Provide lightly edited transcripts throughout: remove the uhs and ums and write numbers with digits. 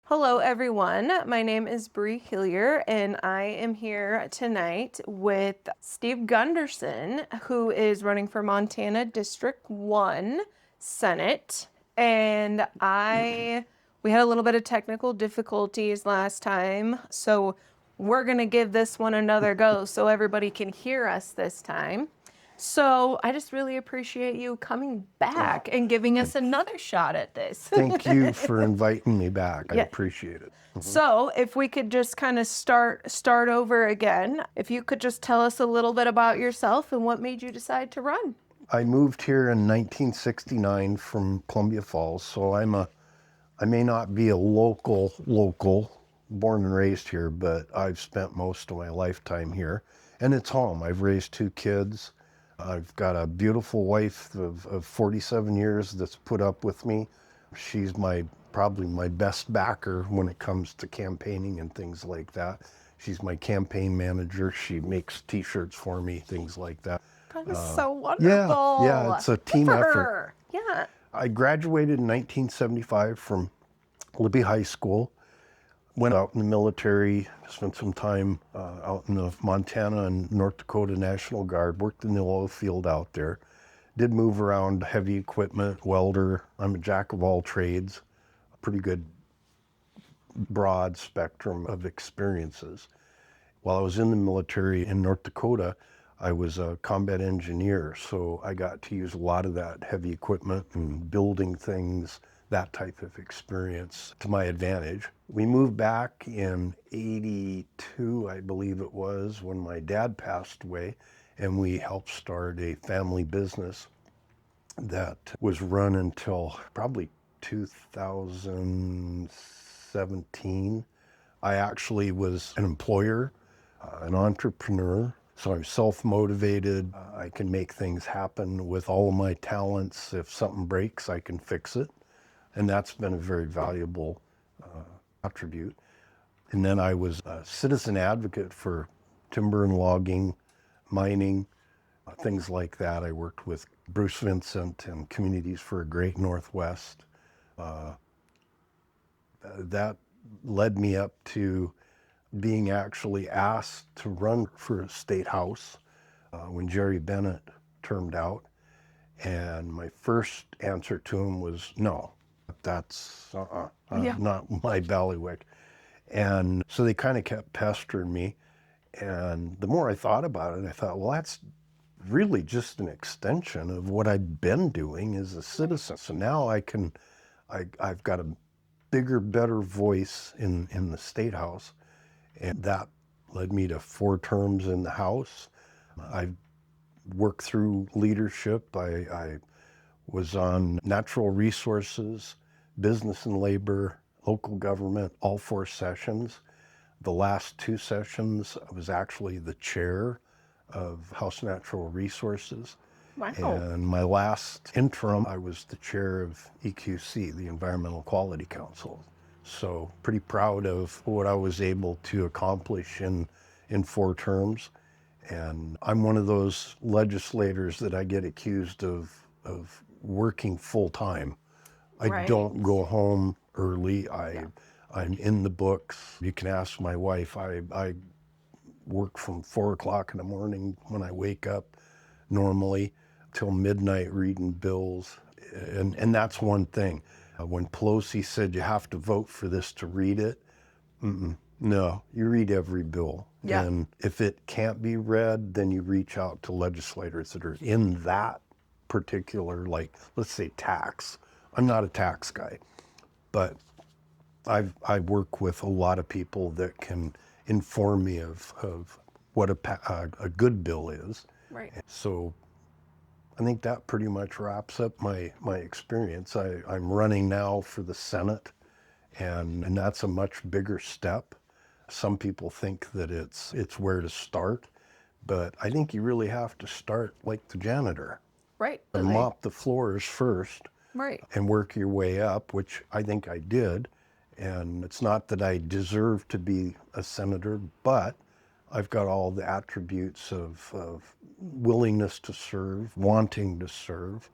Hello, everyone. My name is Bree Hillier, and I am here tonight with Steve Gunderson, who is running for Montana District 1 Senate. And we had a little bit of technical difficulties last time, so we're going to give this one another go so everybody can hear us this time. So I just really appreciate you coming back and giving us another shot at this. Thank you for inviting me back. I Yeah. appreciate it. So if we could just kind of start over again, if you could just tell us a little bit about yourself and what made you decide to run. I moved here in 1969 from Columbia Falls, so I may not be a local, born and raised here, but I've spent most of my lifetime here, and it's home. I've raised 2 kids. I've got a beautiful wife of 47 years that's put up with me. She's probably my best backer when it comes to campaigning and things like that. She's my campaign manager. She makes T-shirts for me, things like that. That is so wonderful. Yeah, it's a team Good for effort. her. Yeah. I graduated in 1975 from Libby High School. Went out in the military, spent some time out in the Montana and North Dakota National Guard, worked in the oil field out there. Did move around heavy equipment, welder. I'm a jack of all trades. Pretty good broad spectrum of experiences. While I was in the military in North Dakota, I was a combat engineer, so I got to use a lot of that heavy equipment and building things, that type of experience to my advantage. We moved back in '82, I believe it was, when my dad passed away, and we helped start a family business that was run until probably 2017. I actually was an employer, an entrepreneur, so I'm self-motivated. I can make things happen with all of my talents. If something breaks, I can fix it. And that's been a very valuable attribute. And then I was a citizen advocate for timber and logging, mining, things like that. I worked with Bruce Vincent and Communities for a Great Northwest. That led me up to being actually asked to run for a state house when Jerry Bennett termed out. And my first answer to him was, no, that's not my ballywick. And so they kind of kept pestering me. And the more I thought about it, I thought, well, that's really just an extension of what I've been doing as a citizen. So now I've got a bigger, better voice in the State House. And that led me to 4 terms in the House. I've worked through leadership. I was on natural resources, business and labor, local government, all 4 sessions. The last 2 sessions, I was actually the chair of House Natural Resources. Wow. And my last interim, I was the chair of EQC, the Environmental Quality Council. So pretty proud of what I was able to accomplish in 4 terms. And I'm one of those legislators that I get accused of working full time. I don't go home early. I'm in the books. You can ask my wife. I work from 4 o'clock in the morning when I wake up normally till midnight reading bills. And that's one thing. When Pelosi said you have to vote for this to read it, no, you read every bill. Yeah. And if it can't be read, then you reach out to legislators that are in that particular, like, let's say tax. I'm not a tax guy, but I work with a lot of people that can inform me of what a good bill is. Right. So I think that pretty much wraps up my experience. I'm running now for the Senate, and that's a much bigger step. Some people think that it's where to start, but I think you really have to start like the janitor. Right. And mop the floors first. Right. And work your way up, which I think I did. And it's not that I deserve to be a senator, but I've got all the attributes of willingness to serve, wanting to serve,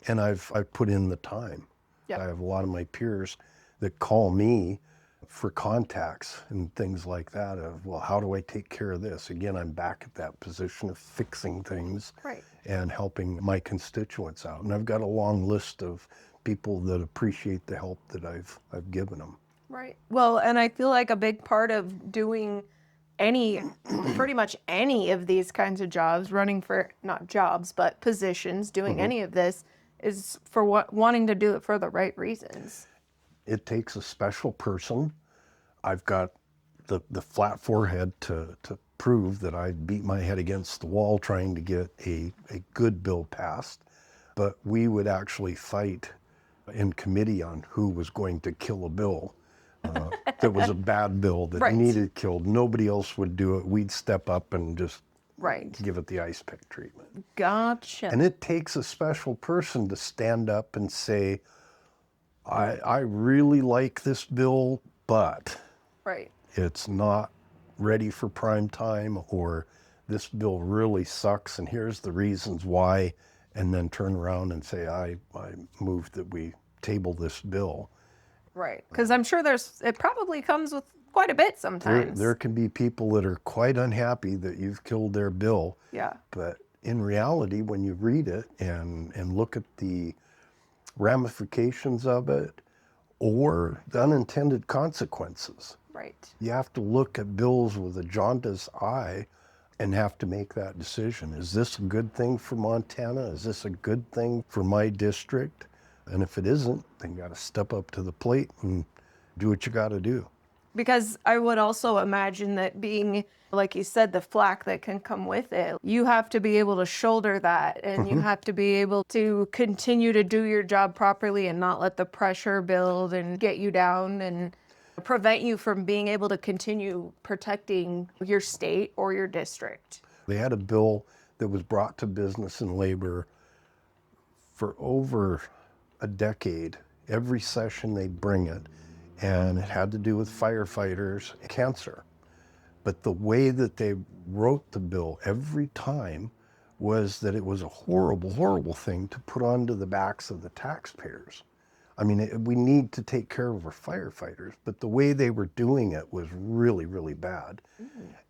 and I've put in the time. Yeah. I have a lot of my peers that call me for contacts and things like that of, well, how do I take care of this? Again, I'm back at that position of fixing things Right. and helping my constituents out. And I've got a long list of people that appreciate the help that I've given them. Right. Well, and I feel like a big part of doing pretty much any of these kinds of jobs, running for, not jobs, but positions, doing any of this, is for wanting to do it for the right reasons. It takes a special person. I've got the flat forehead to prove that I beat my head against the wall trying to get a good bill passed. But we would actually fight in committee on who was going to kill a bill that was a bad bill that Right. needed killed. Nobody else would do it. We'd step up and just Right. give it the ice pick treatment. Gotcha. And it takes a special person to stand up and say, I really like this bill, but Right. it's not ready for prime time, or this bill really sucks and here's the reasons why, and then turn around and say, I move that we table this bill. Right. Because I'm sure it probably comes with quite a bit sometimes. There can be people that are quite unhappy that you've killed their bill. Yeah. But in reality, when you read it and look at the ramifications of it or the unintended consequences, Right. you have to look at bills with a jaundiced eye and have to make that decision. Is this a good thing for Montana? Is this a good thing for my district? And if it isn't, then you got to step up to the plate and do what you got to do. Because I would also imagine that being, like you said, the flack that can come with it, you have to be able to shoulder that, and you have to be able to continue to do your job properly and not let the pressure build and get you down and prevent you from being able to continue protecting your state or your district. They had a bill that was brought to business and labor for over a decade. Every session they'd bring it, and it had to do with firefighters and cancer. But the way that they wrote the bill every time was that it was a horrible, horrible thing to put onto the backs of the taxpayers. I mean, we need to take care of our firefighters, but the way they were doing it was really, really bad.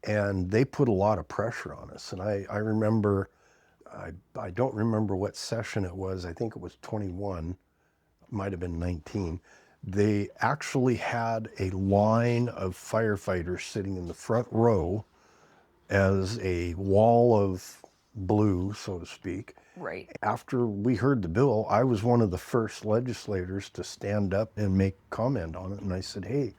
And they put a lot of pressure on us. And I remember, I don't remember what session it was. I think it was 21, might have been 19. They actually had a line of firefighters sitting in the front row as a wall of blue, so to speak. Right. After we heard the bill, I was one of the first legislators to stand up and make comment on it. And I said, hey,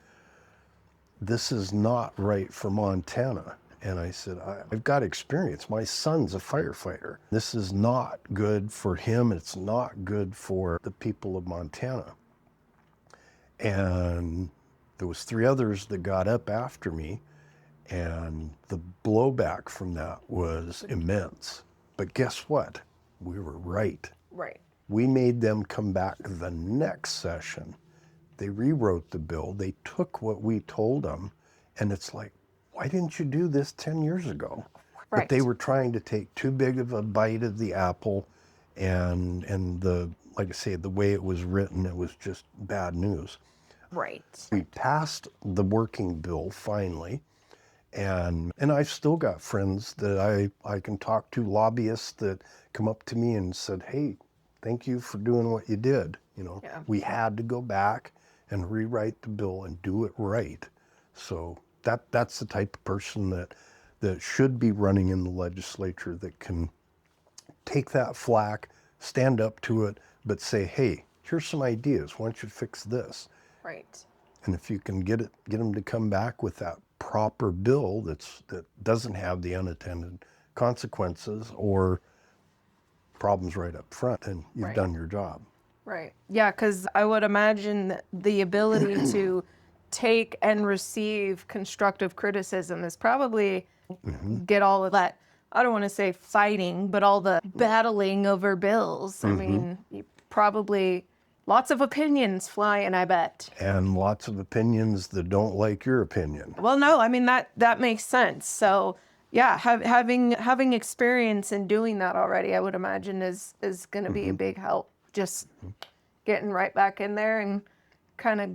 this is not right for Montana. And I said, I've got experience. My son's a firefighter. This is not good for him. It's not good for the people of Montana. And there was 3 others that got up after me, and the blowback from that was immense. But guess what? We were right. Right. We made them come back the next session. They rewrote the bill. They took what we told them, and it's like, why didn't you do this 10 years ago? Right. But they were trying to take too big of a bite of the apple, and the, like I say, the way it was written, it was just bad news. Right. We passed the working bill finally, and I've still got friends that I can talk to, lobbyists that come up to me and said, hey, thank you for doing what you did. You know, Yeah. we had to go back and rewrite the bill and do it right. So that's the type of person that should be running in the legislature, that can take that flack, stand up to it, but say, hey, here's some ideas. Why don't you fix this? Right. And if you can get them to come back with that proper bill that doesn't have the unintended consequences or problems right up front, then you've Right. done your job. Right. Yeah, because I would imagine that the ability to take and receive constructive criticism is probably get all of that. I don't want to say fighting, but all the battling over bills. I mean, you probably lots of opinions flying, I bet. And lots of opinions that don't like your opinion. Well, no, I mean that makes sense. So yeah, having experience in doing that already, I would imagine is going to be a big help. Just getting right back in there and kind of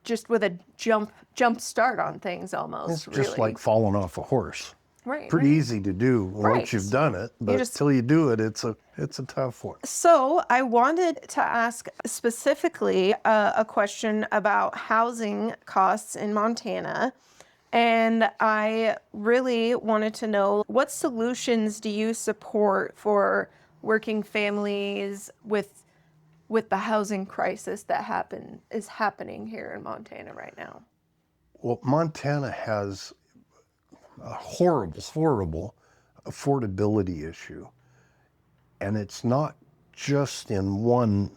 just with a jump start on things It's almost, just like really. falling off a horse. Right, Pretty right. easy to do once you've Right. done it, but just till you do it, it's a tough one. So I wanted to ask specifically a question about housing costs in Montana. And I really wanted to know, what solutions do you support for working families with the housing crisis that is happening here in Montana right now? Well, Montana has a horrible affordability issue. And it's not just in one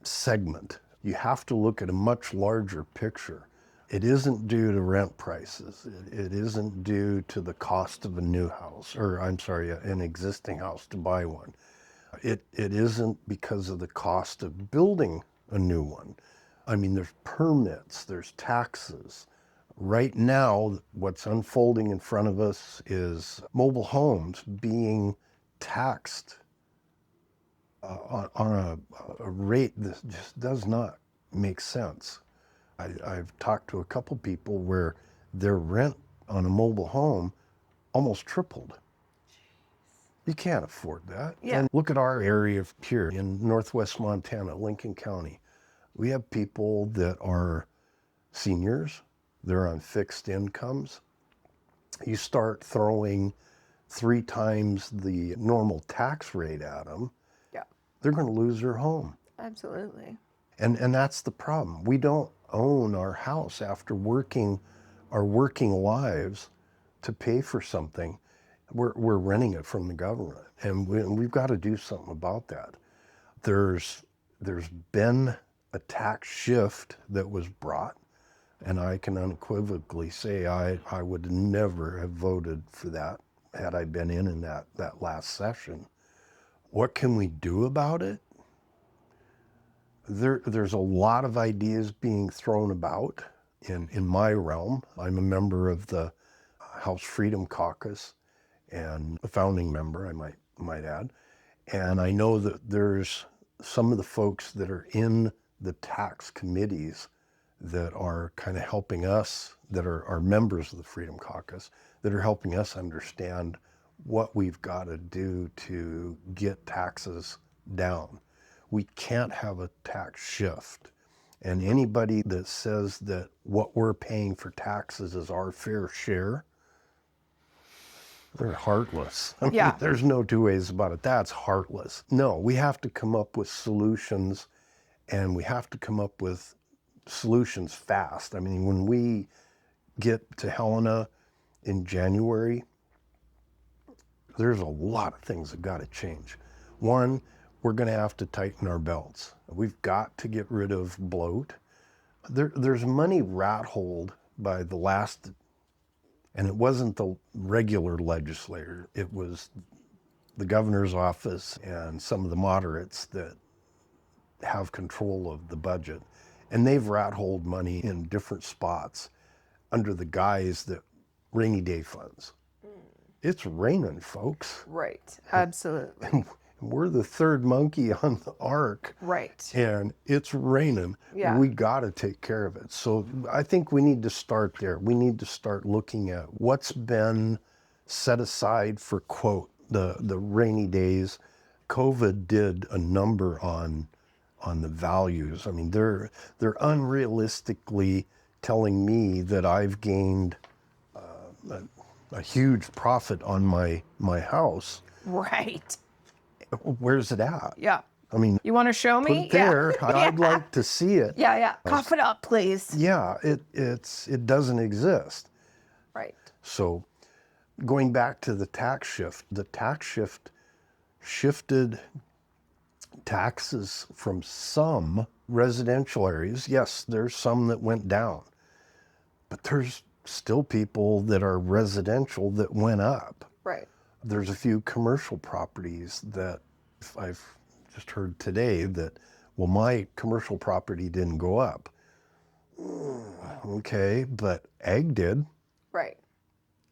segment. You have to look at a much larger picture. It isn't due to rent prices. It isn't due to the cost of a new house, or I'm sorry, an existing house to buy one. It isn't because of the cost of building a new one. I mean, there's permits, there's taxes. Right now, what's unfolding in front of us is mobile homes being taxed on a rate that just does not make sense. I've talked to a couple people where their rent on a mobile home almost tripled. You can't afford that. Yeah. And look at our area here in northwest Montana, Lincoln County. We have people that are seniors, they're on fixed incomes. You start throwing 3 times the normal tax rate at them, Yeah, they're going to lose their home. absolutely. And that's the problem. We don't own our house after working our working lives to pay for something. We're renting it from the government, and we've got to do something about that. There's been a tax shift that was brought, and I can unequivocally say I would never have voted for that had I been in that last session. What can we do about it? There's a lot of ideas being thrown about in my realm. I'm a member of the House Freedom Caucus and a founding member, I might add. And I know that there's some of the folks that are in the tax committees that are kind of helping us, that are members of the Freedom Caucus, that are helping us understand what we've got to do to get taxes down. We can't have a tax shift. And anybody that says that what we're paying for taxes is our fair share, they're heartless. I mean, Yeah. there's no two ways about it. That's heartless. No, we have to come up with solutions, and we have to come up with solutions fast. I mean, when we get to Helena in January, there's a lot of things that got to change. One, we're going to have to tighten our belts. We've got to get rid of bloat. There's money rat-holed by the last, and it wasn't the regular legislator, it was the governor's office and some of the moderates that have control of the budget. And they've rat-holed money in different spots under the guise that rainy day funds. It's raining, folks. Right, absolutely. And we're the third monkey on the ark. Right. And it's raining. Yeah. We got to take care of it. So I think we need to start there. We need to start looking at what's been set aside for, quote, the rainy days. COVID did a number on the values. I mean, they're unrealistically telling me that I've gained a huge profit on my house. Right. Where's it at? Yeah. I mean, You want to show put me? it there. Yeah. I'd like to see it. Yeah, yeah. Cough it up, please. Yeah, it doesn't exist. Right. So going back to the tax shift shifted taxes from some residential areas. Yes, there's some that went down, but there's still people that are residential that went up. Right. There's a few commercial properties that I've just heard today that, well, my commercial property didn't go up. Okay, but ag did. Right.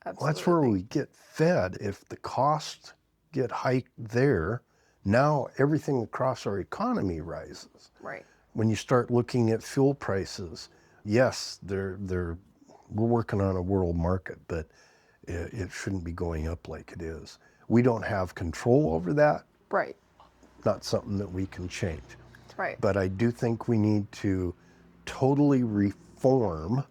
Well, that's where we get fed. If the costs get hiked there, Now everything across our economy rises. Right. When you start looking at fuel prices, yes, we're working on a world market, but it shouldn't be going up like it is. We don't have control over that, Right. not something that we can change. Right. But I do think we need to totally reform,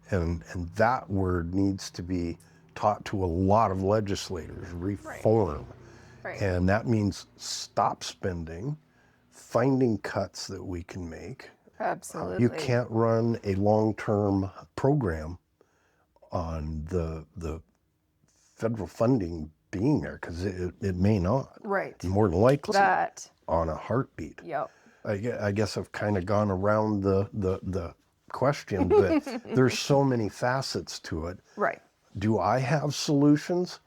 and that word needs to be taught to a lot of legislators, reform. Right. And that means stop spending, finding cuts that we can make. Absolutely. You can't run a long-term program on the federal funding being there, because it may not. Right. More than likely That. on a heartbeat. Yep. I guess I've kind of gone around the question, but there's so many facets to it. Right. Do I have solutions?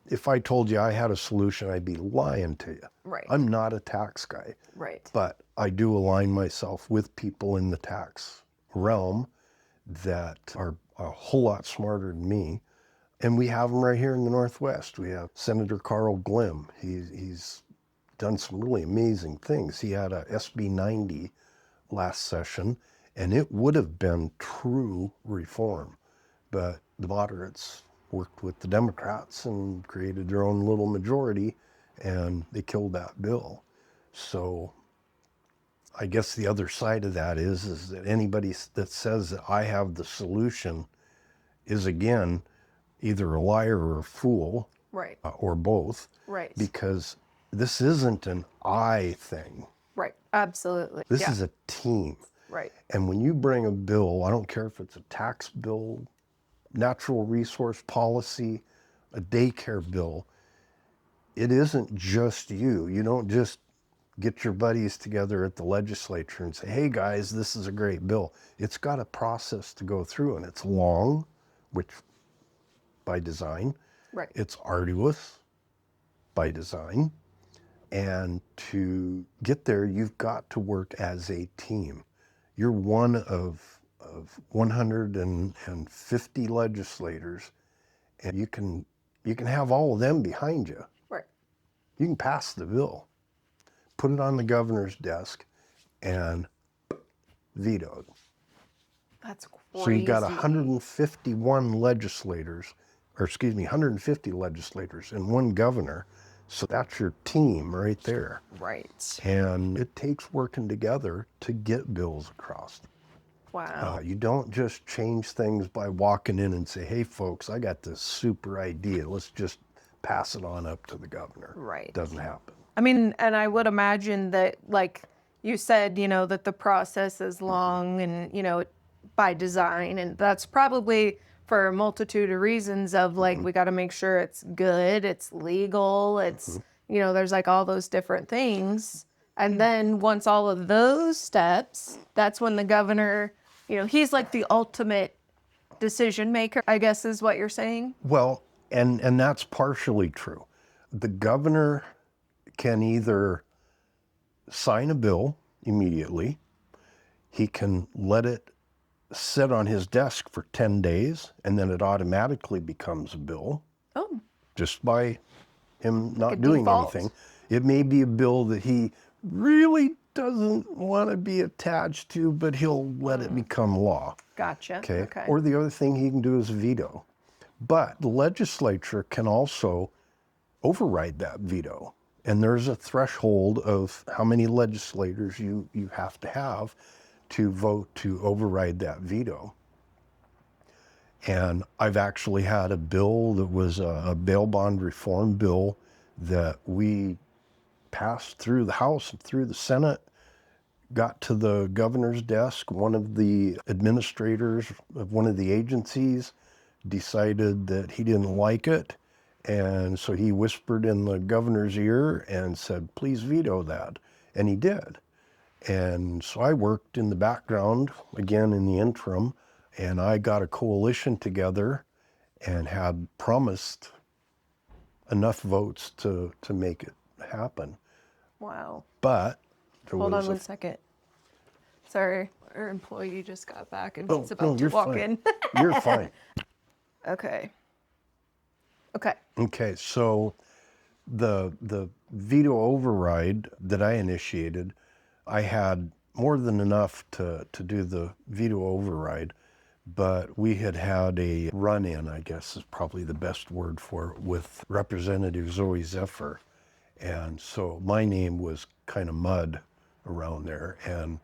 If I told you I had a solution, I'd be lying to you. Right. I'm not a tax guy. Right. But I do align myself with people in the tax realm that are a whole lot smarter than me. And we have them right here in the Northwest. We have Senator Carl Glim. He's done some really amazing things. He had a SB 90 last session, and it would have been true reform. But the moderates worked with the Democrats and created their own little majority, and they killed that bill. So I guess the other side of that is that anybody that says that I have the solution is, again, either a liar or a fool. Right. Or both. Right. Because this isn't an I thing. Right. Absolutely. This is a team. Right. And when you bring a bill, I don't care if it's a tax bill, natural resource policy, a daycare bill, it isn't just you. You don't just get your buddies together at the legislature and say, hey guys, this is a great bill. It's got a process to go through, and it's long, which by design. Right. It's arduous by design. And to get there, you've got to work as a team. You're one of 150 legislators, and you can have all of them behind you. Right. You can pass the bill, put it on the governor's desk, and vetoed. That's crazy. So you've got 151 legislators, or excuse me, 150 legislators and one governor. So that's your team right there. Right. And it takes working together to get bills across. Wow. You don't just change things by walking in and say, hey folks, I got this super idea. Let's just pass it on up to the governor. Right. It doesn't happen. I mean, and I would imagine that, like you said, that the process is long and, by design. And that's probably for a multitude of reasons of like, we got to make sure it's good, it's legal, it's, there's like all those different things. And then once all of those steps, that's when the governor, he's like the ultimate decision maker, I guess is what you're saying. Well, and that's partially true. The governor can either sign a bill immediately, he can let it sit on his desk for 10 days, and then it automatically becomes a bill. Oh. Just by him not Like a doing default. anything. It may be a bill that he really doesn't want to be attached to, but he'll let it become law. Gotcha. Okay. Or the other thing he can do is veto. But the legislature can also override that veto. And there's a threshold of how many legislators you have to vote to override that veto. And I've actually had a bill that was a bail bond reform bill that we passed through the House and through the Senate, got to the governor's desk. One of the administrators of one of the agencies decided that he didn't like it. And so he whispered in the governor's ear and said, please veto that. And he did. And so I worked in the background, again in the interim, and I got a coalition together and had promised enough votes to make it happen. Wow. But there Hold was on one second. Sorry, our employee just got back and Oh, she's about no, to you're walk fine. in. You're fine. Okay. Okay. Okay, so The veto override that I initiated, I had more than enough to do the veto override, but we had a run-in, I guess is probably the best word for it, with Representative Zoe Zephyr. And so my name was kind of mud around there. And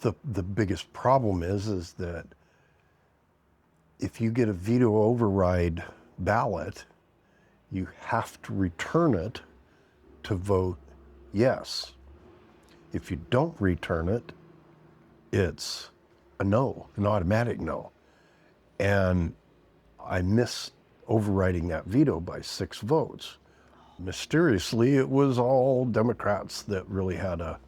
the biggest problem is that if you get a veto override ballot, you have to return it to vote yes. If you don't return it, it's a no, an automatic no. And I missed overriding that veto by 6 votes. Mysteriously, it was all Democrats that really had a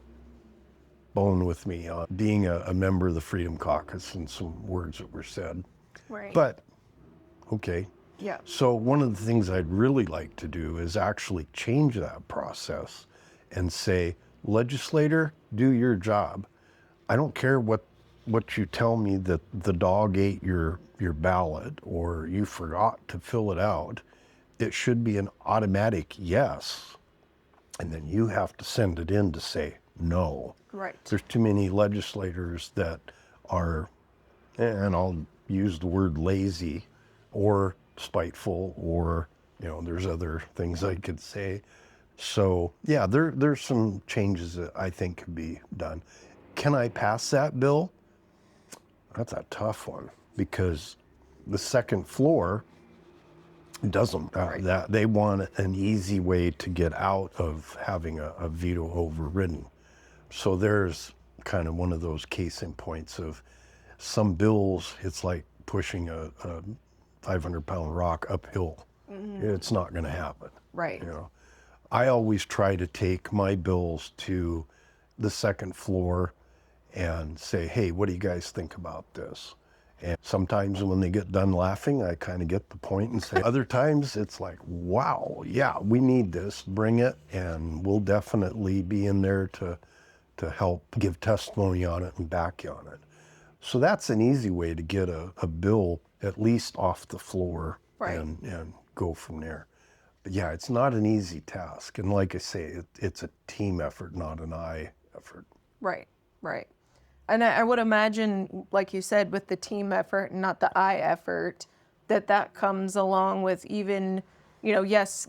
bone with me on being a member of the Freedom Caucus and some words that were said. Right. But, okay. Yeah. So one of the things I'd really like to do is actually change that process and say, legislator, do your job. I don't care what you tell me that the dog ate your ballot or you forgot to fill it out. It should be an automatic yes. And then you have to send it in to say no. Right. There's too many legislators that are, and I'll use the word lazy or spiteful, or, there's other things I could say. So yeah, there's some changes that I think could be done. Can I pass that bill? That's a tough one, because the second floor doesn't. That they want an easy way to get out of having a veto overridden. So there's kind of one of those case in points of some bills, it's like pushing a 500-pound rock uphill. Mm-hmm. It's not going to happen. Right. I always try to take my bills to the second floor and say, hey, what do you guys think about this? And sometimes when they get done laughing, I kind of get the point and say, other times it's like, wow, yeah, we need this, bring it, and we'll definitely be in there to help give testimony on it and back you on it. So that's an easy way to get a bill at least off the floor. Right. and go from there. But yeah, it's not an easy task. And like I say, it's a team effort, not an I effort. Right, right. And I would imagine, like you said, with the team effort and not the I effort, that comes along with even, yes,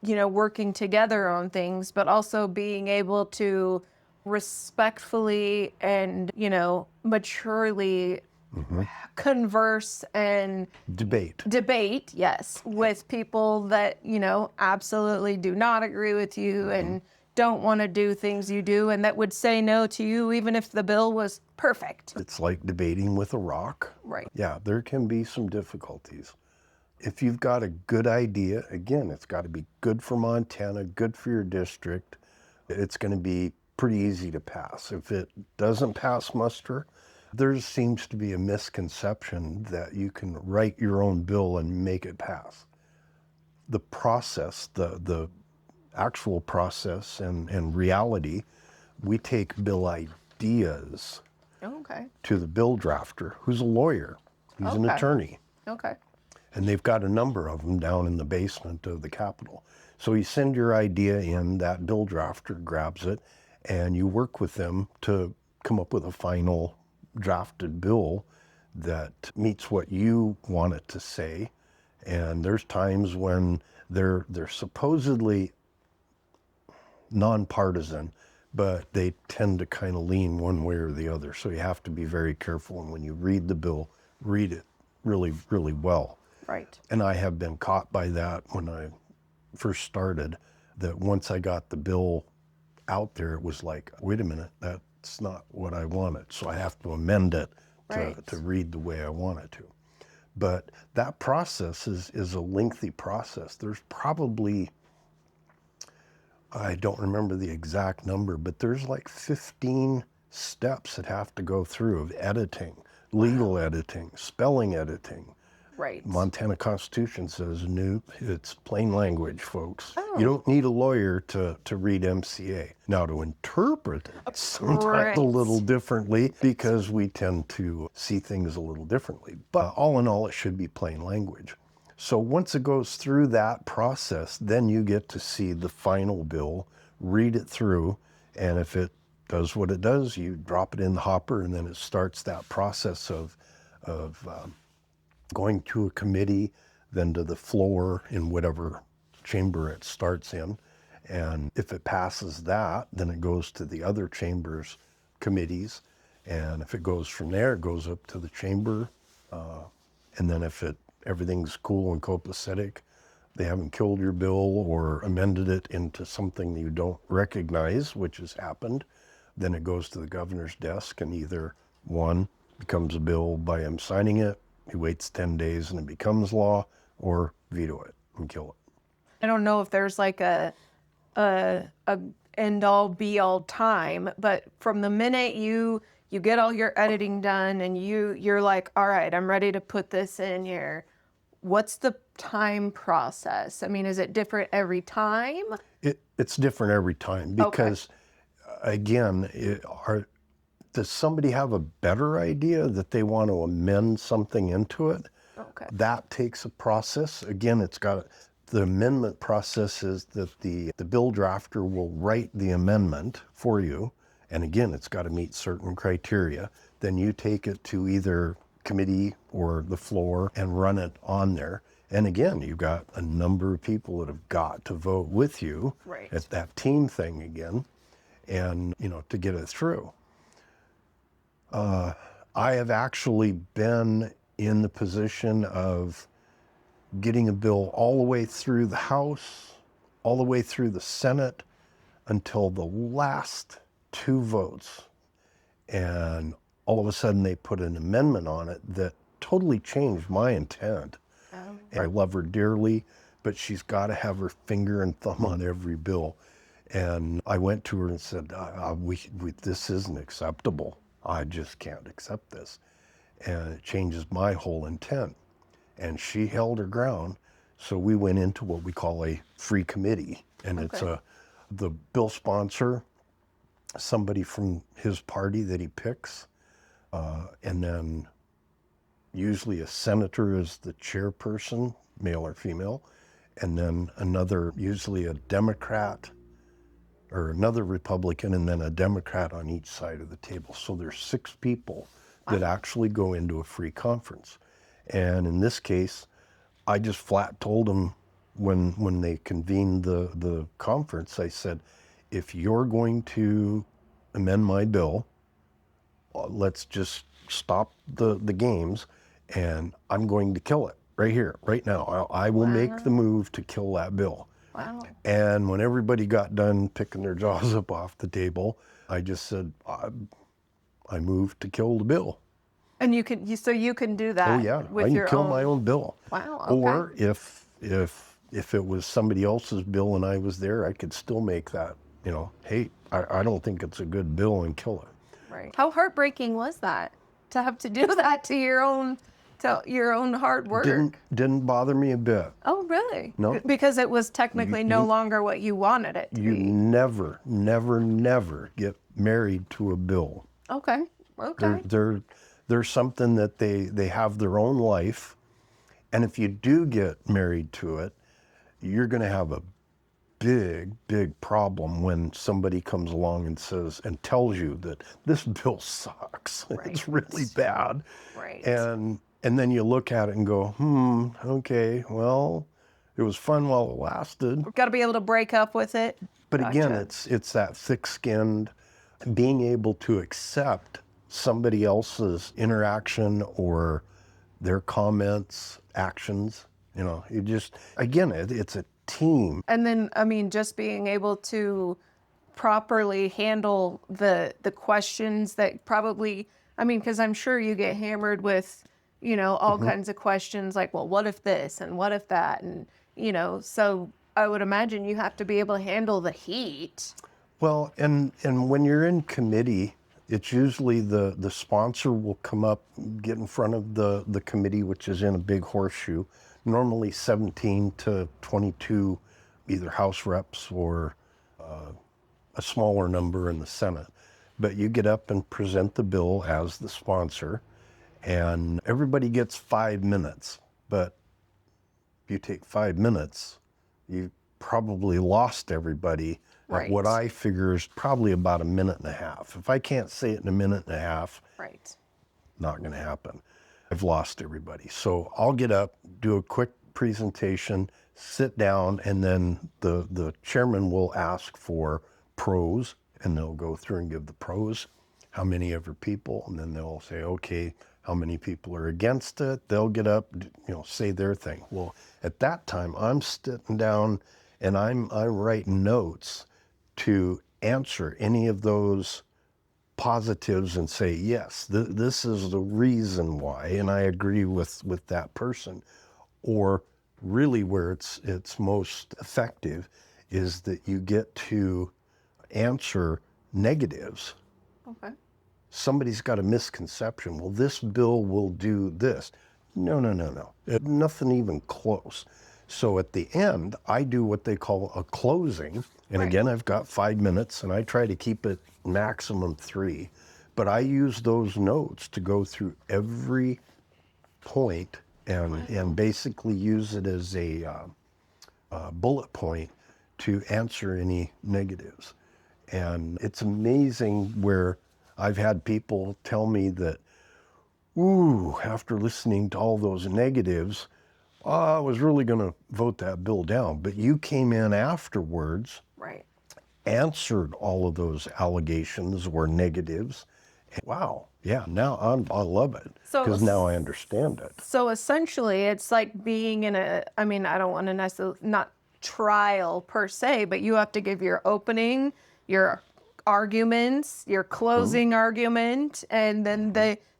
working together on things, but also being able to respectfully and, maturely converse and debate, yes, with people that, absolutely do not agree with you and don't want to do things you do, and that would say no to you even if the bill was perfect. It's like debating with a rock. Right. Yeah, there can be some difficulties. If you've got a good idea, again, it's got to be good for Montana, good for your district. It's going to be pretty easy to pass. If it doesn't pass muster, there seems to be a misconception that you can write your own bill and make it pass. The process, the actual process and reality, we take bill ideas to the bill drafter, who's a lawyer. He's an attorney. Okay. And they've got a number of them down in the basement of the Capitol. So you send your idea in, that bill drafter grabs it, and you work with them to come up with a final drafted bill that meets what you want it to say. And there's times when they're supposedly nonpartisan, but they tend to kind of lean one way or the other. So you have to be very careful. And when you read the bill, read it really, really well. Right. And I have been caught by that when I first started, that once I got the bill out there, it was like, wait a minute, that's not what I wanted. So I have to amend it to read the way I want it to. But that process is a lengthy process. There's probably, I don't remember the exact number, but there's like 15 steps that have to go through of editing, legal editing, spelling editing. Right. Montana Constitution says, it's plain language, folks. Oh. You don't need a lawyer to read MCA. Now, to interpret it sometimes a little differently, because we tend to see things a little differently. But all in all, it should be plain language. So once it goes through that process, then you get to see the final bill, read it through, and if it does what it does, you drop it in the hopper, and then it starts that process of going to a committee, then to the floor in whatever chamber it starts in. And if it passes that, then it goes to the other chambers committees. And if it goes from there, it goes up to the chamber. And then if everything's cool and copacetic, they haven't killed your bill or amended it into something you don't recognize, which has happened, then it goes to the governor's desk, and either one becomes a bill by him signing it, he waits 10 days and it becomes law, or veto it and kill it. I don't know if there's like a end all be all time, but from the minute you get all your editing done and you're like, all right, I'm ready to put this in here, what's the time process? I mean, is it different every time? It's different every time because, again, does somebody have a better idea that they want to amend something into it? Okay. That takes a process. Again, the amendment process is that the bill drafter will write the amendment for you. And again, it's got to meet certain criteria. Then you take it to either committee or the floor and run it on there. And again, you've got a number of people that have got to vote with you. Right. It's that team thing again, and to get it through. I have actually been in the position of getting a bill all the way through the House, all the way through the Senate, until the last 2 votes. And all of a sudden they put an amendment on it that totally changed my intent. I love her dearly, but she's got to have her finger and thumb on every bill. And I went to her and said, this isn't acceptable. I just can't accept this. And it changes my whole intent. And she held her ground. So we went into what we call a free committee. And it's the bill sponsor, somebody from his party that he picks, and then usually a senator is the chairperson, male or female, and then usually a Democrat or another Republican, and then a Democrat on each side of the table. So there's 6 people that actually go into a free conference. And in this case, I just flat told them when they convened the conference, I said, if you're going to amend my bill, let's just stop the games, and I'm going to kill it right here, right now. I will make the move to kill that bill. Wow. And when everybody got done picking their jaws up off the table, I just said, I moved to kill the bill. And you can do that. Oh yeah, with I can your kill own... my own bill. Wow. Okay. Or if it was somebody else's bill and I was there, I could still make that, hey, I don't think it's a good bill, and kill it. Right. How heartbreaking was that to have to do that to your own hard work? Didn't bother me a bit. Oh, really? No. Because it was technically no longer what you wanted it to You be. never, never, never get married to a bill. Okay. Okay. They're something that they have their own life. And if you do get married to it, you're going to have a big, big problem when somebody comes along and tells you that this bill sucks. Right. It's really bad. Right. And then you look at it and go, okay, well, it was fun while it lasted. Got to be able to break up with it. But again, Gotcha. it's that thick-skinned, being able to accept somebody else's interaction or their comments, actions. It's a team. And then, I mean, just being able to properly handle the questions that probably, I mean, because I'm sure you get hammered with, all kinds of questions like, well, what if this and what if that? And, so I would imagine you have to be able to handle the heat. Well, and when you're in committee, it's usually the sponsor will come up, get in front of the committee, which is in a big horseshoe, normally 17 to 22, either House reps or a smaller number in the Senate. But you get up and present the bill as the sponsor, and everybody gets 5 minutes. But you take 5 minutes, you probably lost everybody at what Right. I figure is probably about a minute and a half. If I can't say it in a minute and a half, Right. not going to happen. I've lost everybody. So I'll get up, do a quick presentation, sit down, and then the chairman will ask for pros, and they'll go through and give the pros, how many ever people, and then they'll say, okay, how many people are against it? They'll get up, say their thing. Well, at that time, I'm sitting down and I'm writing notes to answer any of those positives and say, yes, this is the reason why, and I agree with that person. Or really where it's most effective is that you get to answer negatives. Okay. Somebody's got a misconception. Well, this bill will do this. No, no, no, no. Nothing even close. So at the end, I do what they call a closing. And Right. again, I've got 5 minutes and I try to keep it maximum 3. But I use those notes to go through every point and basically use it as a bullet point to answer any negatives. And it's amazing where I've had people tell me that, ooh, after listening to all those negatives, I was really going to vote that bill down. But you came in afterwards, Right. answered all of those allegations or negatives. And wow, yeah, now I love it because now I understand it. So essentially, it's like being in a, I mean, I don't want to necessarily, not trial per se, but you have to give your opening, your arguments, your closing argument, and then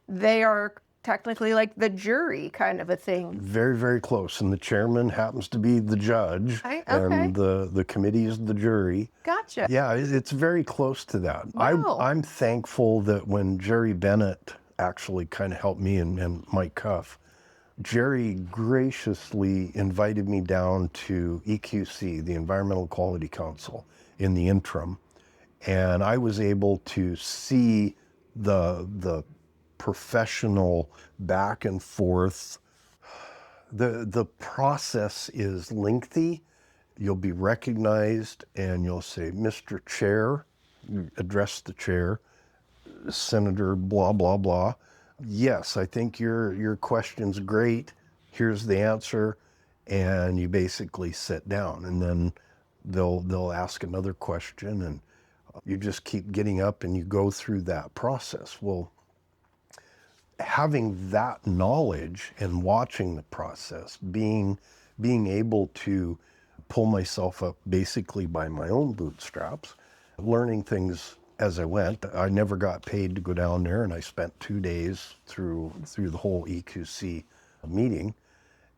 they are technically like the jury kind of a thing. Very, very close. And the chairman happens to be the judge, Okay. and the committee is the jury. Gotcha. Yeah, it's very close to that. Wow. I'm thankful that when Jerry Bennett actually kind of helped me and Mike Cuff, Jerry graciously invited me down to EQC, the Environmental Quality Council, in the interim. And I was able to see the professional back and forth. The process is lengthy. You'll be recognized and you'll say, Mr. Chair, you address the chair, Senator blah, blah, blah. Yes, I think your question's great. Here's the answer. And you basically sit down and then they'll ask another question and you just keep getting up and you go through that process. Well, having that knowledge and watching the process, being able to pull myself up basically by my own bootstraps, learning things as I went. I never got paid to go down there, and I spent 2 days through the whole EQC meeting,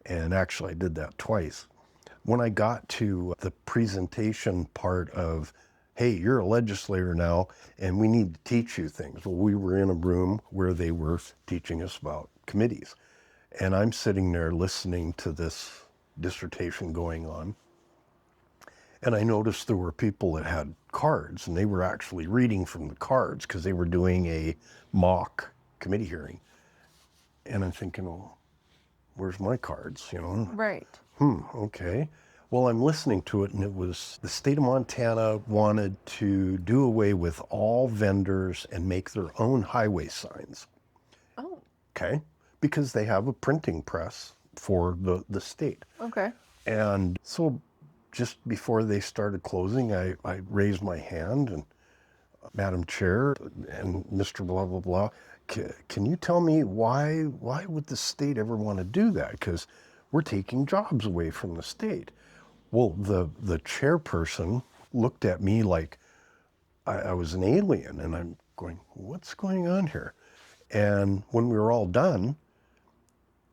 and actually I did that twice. When I got to the presentation part of, hey, you're a legislator now, and we need to teach you things. Well, we were in a room where they were teaching us about committees. And I'm sitting there listening to this dissertation going on. And I noticed there were people that had cards, and they were actually reading from the cards because they were doing a mock committee hearing. And I'm thinking, well, where's my cards, Right. Okay. Well, I'm listening to it, and it was the state of Montana wanted to do away with all vendors and make their own highway signs. Oh, Okay. Because they have a printing press for the state. okay. And so just before they started closing, I raised my hand and, Madam Chair and Mr. Blah, blah, blah, can you tell me why would the state ever want to do that? Because we're taking jobs away from the state. Well, the chairperson looked at me like I was an alien, and I'm going, what's going on here? And when we were all done,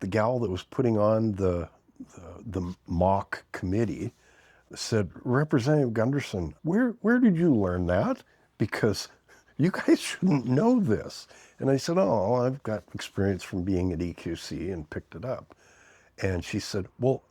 the gal that was putting on the mock committee said, Representative Gunderson, where did you learn that? Because you guys shouldn't know this. And I said, oh, I've got experience from being at EQC and picked it up. And she said, well,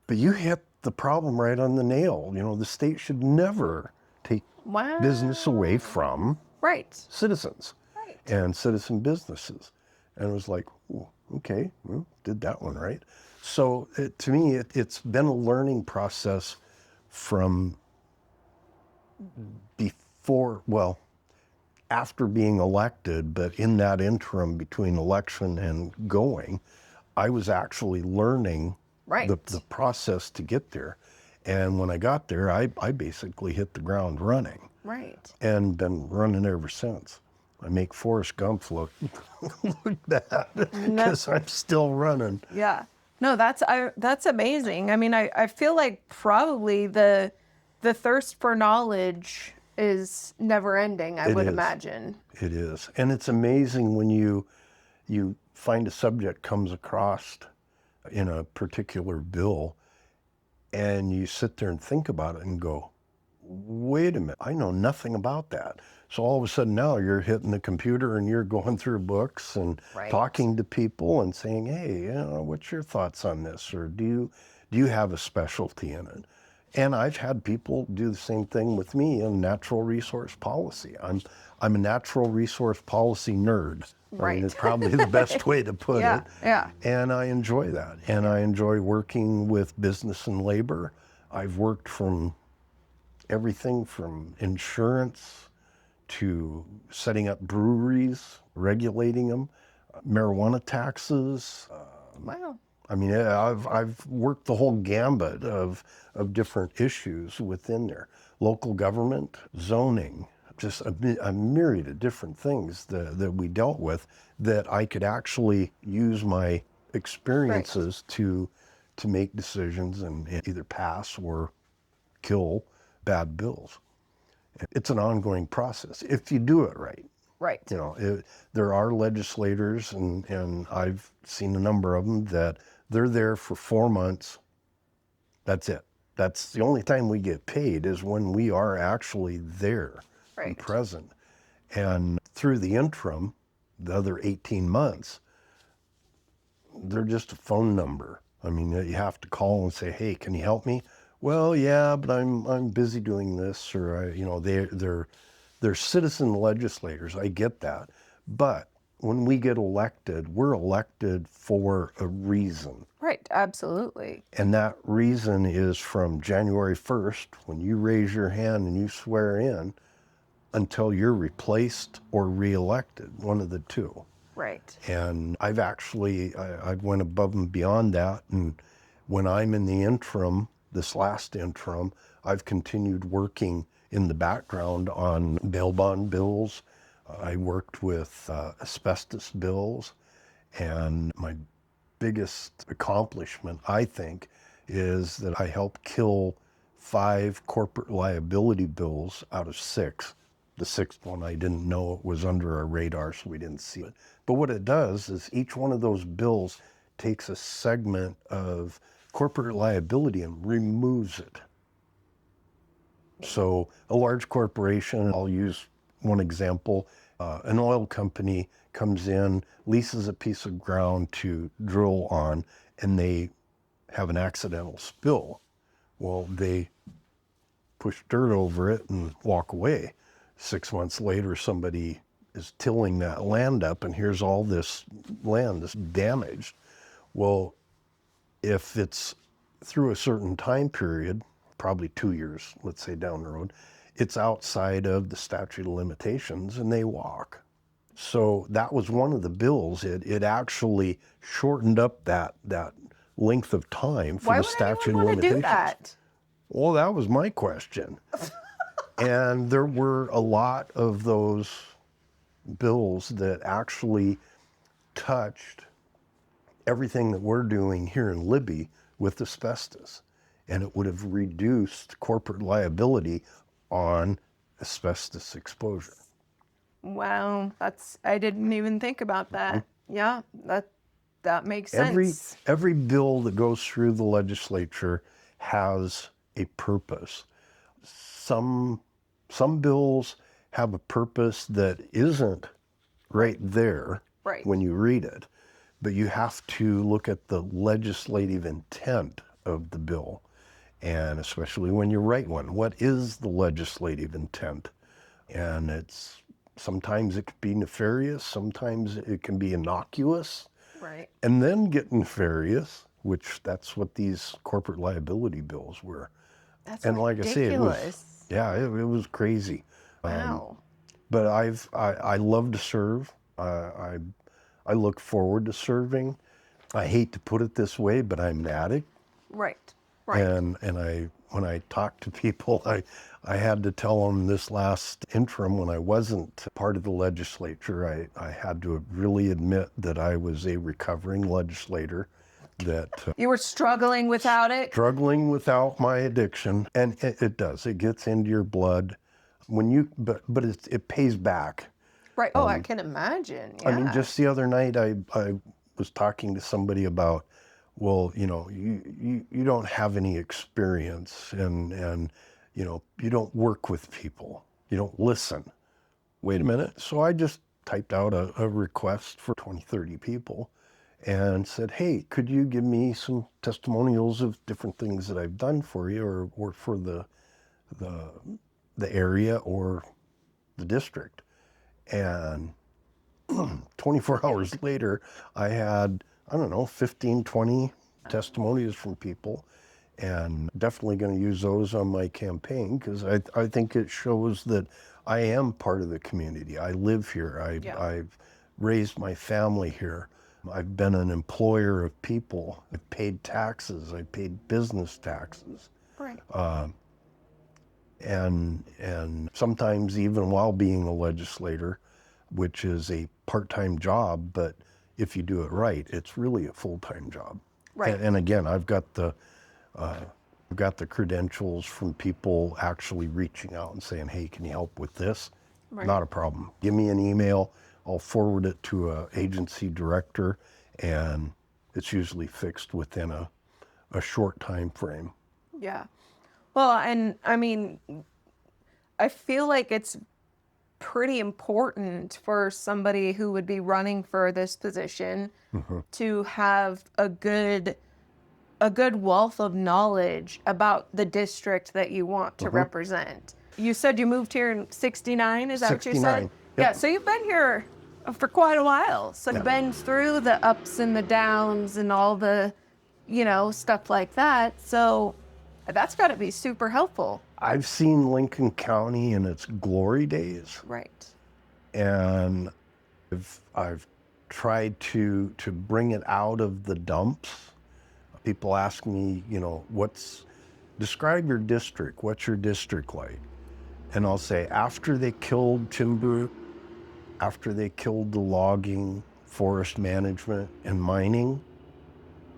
but you hit the problem right on the nail. The state should never take Wow. business away from Right. citizens Right. and citizen businesses. And it was like, ooh, okay, well, did that one right. So to me, it's been a learning process from before, well, after being elected, but in that interim between election and going, I was actually learning Right. the process to get there. And when I got there, I basically hit the ground running Right. and been running ever since. I make Forrest Gump look bad No, because I'm still running. yeah. No, that's amazing. I mean, I feel like probably the thirst for knowledge is never ending, I It would is. imagine. It is. And it's amazing when you find a subject comes across in a particular bill and you sit there and think about it and go, wait a minute, I know nothing about that. So all of a sudden now you're hitting the computer and you're going through books and Right. talking to people and saying, hey, what's your thoughts on this? Or do you have a specialty in it? And I've had people do the same thing with me in natural resource policy. I'm a natural resource policy nerd. I mean, Right. it's probably the best way to put Yeah. it. Yeah. And I enjoy that. And I enjoy working with business and labor. I've worked from everything from insurance to setting up breweries, regulating them, marijuana taxes. Wow. I mean, I've worked the whole gambit of different issues within there. Local government, zoning, just a myriad of different things that we dealt with that I could actually use my Right. experiences to make decisions and either pass or kill bad bills. It's an ongoing process if you do it right. Right. There are legislators, and I've seen a number of them that they're there for 4 months. That's it. That's the only time we get paid is when we are actually there and Right. present. And through the interim, the other 18 months, they're just a phone number. I mean, you have to call and say, "Hey, can you help me?" Well, yeah, but I'm busy doing this, or they're citizen legislators. I get that, but when we get elected, we're elected for a reason, Right. Absolutely. and that reason is from January 1st, when you raise your hand and you swear in, until you're replaced or reelected, one of the two. Right. And I went above and beyond that. And when I'm in the interim, this last interim, I've continued working in the background on bail bond bills. I worked with asbestos bills. And my biggest accomplishment, I think, is that I helped kill 5 corporate liability bills out of 6. The 6th one, I didn't know it was under our radar, so we didn't see it. But what it does is each one of those bills takes a segment of corporate liability and removes it. So a large corporation, I'll use one example, an oil company comes in, leases a piece of ground to drill on, and they have an accidental spill. Well, they push dirt over it and walk away. 6 months later, somebody is tilling that land up, and here's all this land that's damaged. Well, if it's through a certain time period, probably 2 years, let's say down the road, it's outside of the statute of limitations and they walk. So that was one of the bills. It actually shortened up that length of time for Why the would anyone statute of want to do limitations. that? Well, that was my question. And there were a lot of those bills that actually touched everything that we're doing here in Libby with asbestos. And it would have reduced corporate liability on asbestos exposure. Wow, I didn't even think about that. Yeah, that makes Every sense. every bill that goes through the legislature has a purpose. Some some bills have a purpose that isn't right there Right. when you read it, but you have to look at the legislative intent of the bill, and especially when you write one, what is the legislative intent? And sometimes it can be nefarious, sometimes it can be innocuous, Right. and then get nefarious which that's what these corporate liability bills were. That's And like I say, it was, ridiculous. yeah, it was crazy. Wow. But I love to serve. I look forward to serving. I hate to put it this way, but I'm an addict. Right. Right. And when I talk to people, I had to tell them this last interim when I wasn't part of the legislature, I had to really admit that I was a recovering legislator, that You were struggling without it? struggling without my addiction, and it does. It gets into your blood when you, but it pays back. Right. Oh, I can imagine. Yeah. I mean, just the other night, I was talking to somebody about, well, you know, you don't have any experience, and you know, you don't work with people, you don't listen. Wait a minute. So I just typed out a request for 20, 30 people and said, hey, could you give me some testimonials of different things that I've done for you, or for the area or the district? And 24 hours later, I had, I don't know, 15, 20 testimonies from people, and definitely going to use those on my campaign, because I think it shows that I am part of the community. I live here. I've raised my family here. I've been an employer of people. I've paid taxes. I've paid business taxes. Right. And sometimes even while being a legislator, which is a part-time job, but if you do it right, it's really a full-time job. Right. And again, I've got the credentials from people actually reaching out and saying, hey, can you help with this? Right. Not a problem. Give me an email. I'll forward it to an agency director, and it's usually fixed within a short time frame. Yeah. Well, and I mean, I feel like it's pretty important for somebody who would be running for this position to have a good wealth of knowledge about the district that you want to represent. You said you moved here in 69, is that what you said? 69. Yep. Yeah, so you've been here for quite a while. So you've been through the ups and the downs and all the, you know, stuff like that. So that's got to be super helpful. I've seen Lincoln County in its glory days, Right. and I've tried to bring it out of the dumps. People ask me, you know, describe your district. What's your district like? And I'll say, after they killed timber, after they killed the logging, forest management, and mining,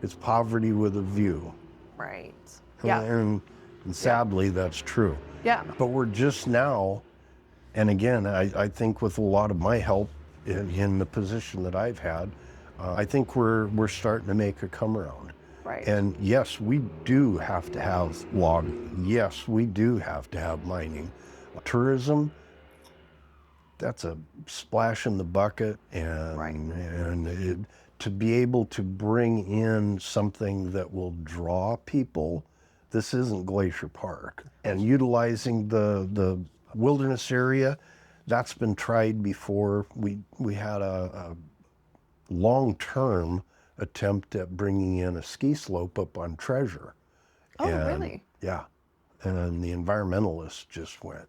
it's poverty with a view. Right. Yeah. And sadly, that's true. Yeah. But we're just now, and again, I think with a lot of my help in the position that I've had, I think we're starting to make a come around. Right. And yes, we do have to have logging. Yes, we do have to have mining. Tourism, that's a splash in the bucket, and to be able to bring in something that will draw people. This isn't Glacier Park. And utilizing the wilderness area, that's been tried before. We had a long-term attempt at bringing in a ski slope up on Treasure. Oh, really? Yeah. And the environmentalists just went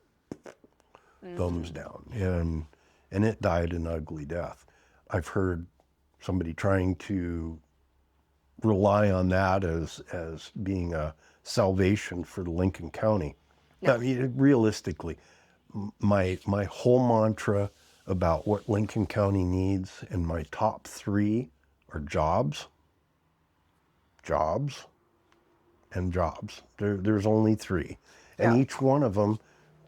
thumbs down, and it died an ugly death. I've heard somebody trying to rely on that as being a salvation for Lincoln County. Yeah. I mean, realistically, my whole mantra about what Lincoln County needs, and my top three are jobs, jobs, and jobs. There's only three. And each one of them,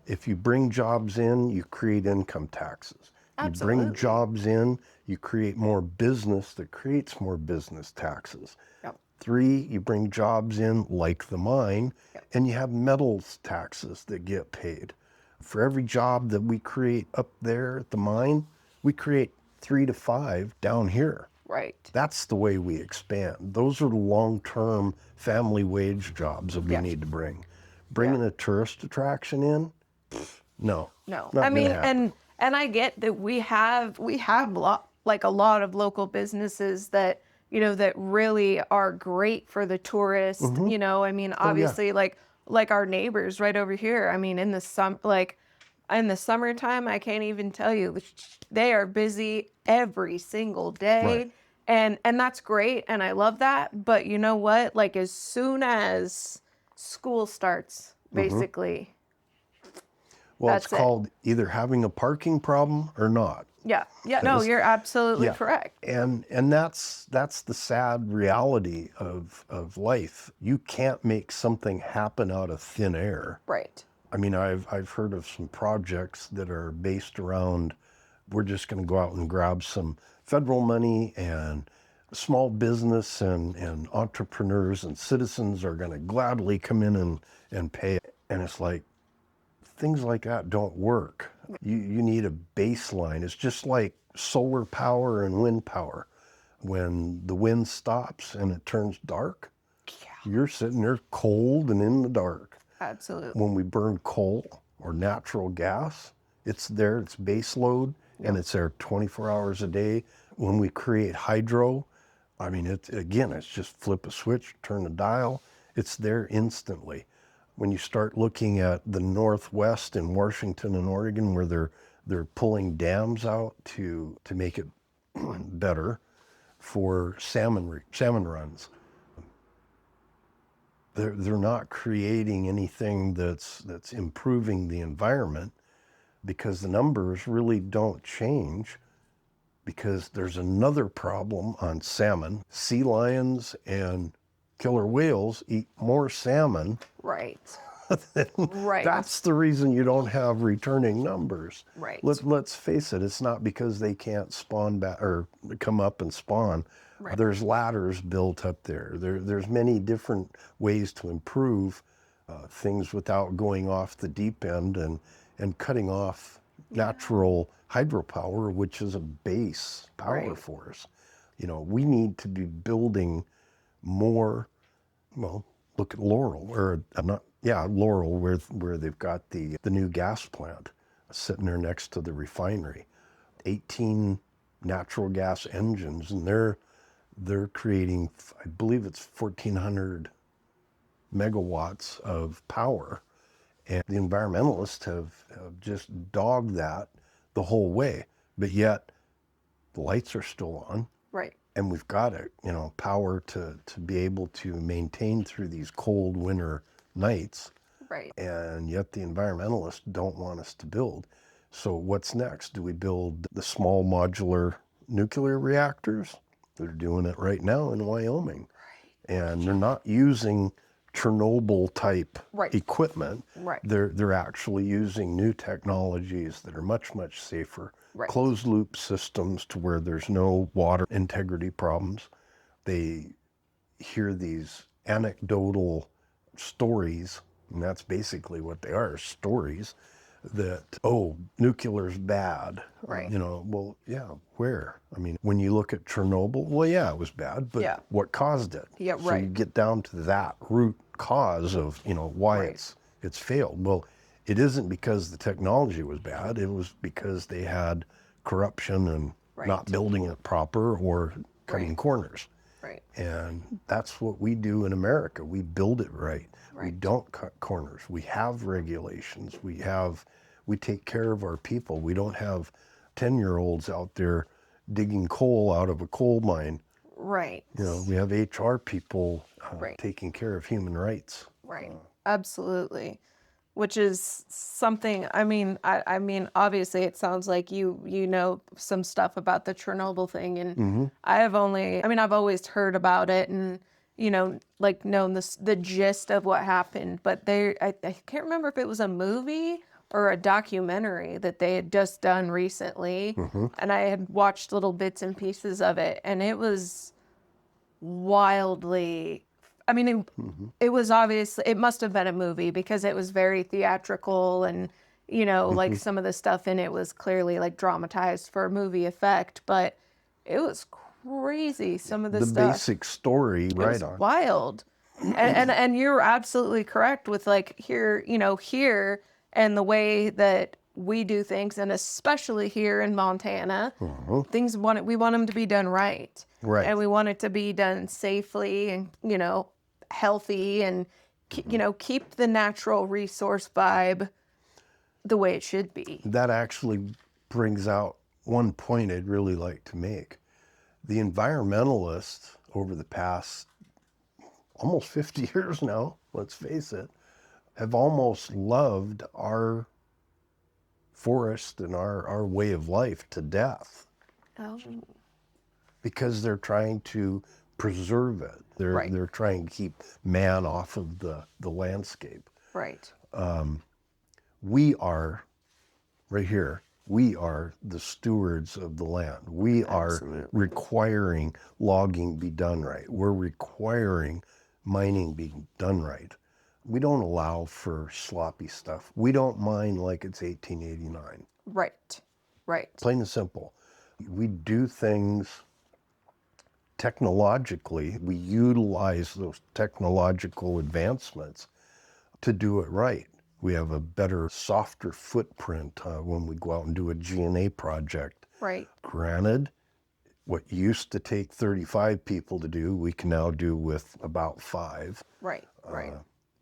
if you bring jobs in, you create income taxes. Absolutely. You bring jobs in, you create more business that creates more business taxes. Yep. Three, you bring jobs in like the mine, and you have metals taxes that get paid. For every job that we create up there at the mine, we create 3 to 5 down here. Right. That's the way we expand. Those are the long-term family wage jobs that we need to bring. Bringing a tourist attraction in, no. No. Not I mean, gonna happen. and I get that we have a lot of local businesses that that really are great for the tourist. I mean, Oh, yeah. obviously, like our neighbors right over here. I mean, in the summertime, I can't even tell you, they are busy every single Right. day. And that's great, and I love that. But you know what? Like, as soon as school starts, basically, Well, it's that's it. called either having a parking problem or not. Yeah. Yeah. No, you're absolutely Yeah, correct. and that's the sad reality of life. You can't make something happen out of thin air. Right. I mean, I've heard of some projects that are based around we're just going to go out and grab some federal money, and small business and entrepreneurs and citizens are going to gladly come in and pay. And it's like things like that don't work. You need a baseline. It's just like solar power and wind power. When the wind stops and it turns dark, Yeah. you're sitting there cold and in the dark. Absolutely. When we burn coal or natural gas, it's there, it's base load, and it's there 24 hours a day. When we create hydro, I mean, it's just flip a switch, turn a dial, it's there instantly. When you start looking at the Northwest in Washington and Oregon, where they're pulling dams out to make it better for salmon runs, they're not creating anything that's improving the environment, because the numbers really don't change, because there's another problem on salmon. Sea lions and killer whales eat more salmon. Right. Right. That's the reason you don't have returning numbers. Right. Let's face it, it's not because they can't spawn back or come up and spawn. Right. There's ladders built up there. There's many different ways to improve things without going off the deep end and cutting off natural hydropower, which is a base power for us. We need to be building more. Well, look at Laurel, or Laurel, where they've got the new gas plant sitting there next to the refinery. 18 natural gas engines, and they're creating, I believe it's 1,400 megawatts of power. And the environmentalists have just dogged that the whole way. But yet the lights are still on. Right. And we've got power to be able to maintain through these cold winter nights. Right. And yet the environmentalists don't want us to build. So what's next? Do we build the small modular nuclear reactors? They're doing it right now in Wyoming. Right. And they're not using Chernobyl type equipment. Right. They're actually using new technologies that are much, much safer. Right. Closed loop systems to where there's no water integrity problems. They hear these anecdotal stories, and that's basically what they are, stories, that, nuclear's bad. Right. Well, yeah, where? I mean, when you look at Chernobyl, well, yeah, it was bad, but what caused it? Yeah, so you get down to that root cause of, why it's failed. Well, it isn't because the technology was bad. It was because they had corruption and not building it proper or cutting corners. Right. And that's what we do in America. We build it right. We don't cut corners. We have regulations. We take care of our people. We don't have 10-year-olds out there digging coal out of a coal mine. Right. We have HR people taking care of human rights. Right. Absolutely. Which is something, I mean, obviously it sounds like you know some stuff about the Chernobyl thing, and I've always heard about it and, known the gist of what happened, but I can't remember if it was a movie or a documentary that they had just done recently, and I had watched little bits and pieces of it, and it was wildly, it was obviously, it must have been a movie because it was very theatrical, and like some of the stuff in it was clearly like dramatized for movie effect, but it was crazy. Some of the stuff, basic story, it was wild. And you're absolutely correct with like here and the way that we do things, and especially here in Montana, Mhm. we want them to be done right. Right. And we want it to be done safely and, healthy and, keep the natural resource vibe the way it should be. That actually brings out one point I'd really like to make. The environmentalists over the past almost 50 years now, let's face it, have almost loved our forest and our way of life to death Oh, because they're trying to preserve it. Right. They're trying to keep man off of the landscape. right. We are, right here, we are the stewards of the land. We are Absolutely. requiring logging be done right. We're requiring mining be done right. We don't allow for sloppy stuff. We don't mine like it's 1889. Right. Right. Plain and simple. We do things technologically. We utilize those technological advancements to do it right. We have a better, softer footprint when we go out and do a G&A project. Right. Granted, what used to take 35 people to do, we can now do with about 5. Right. Right.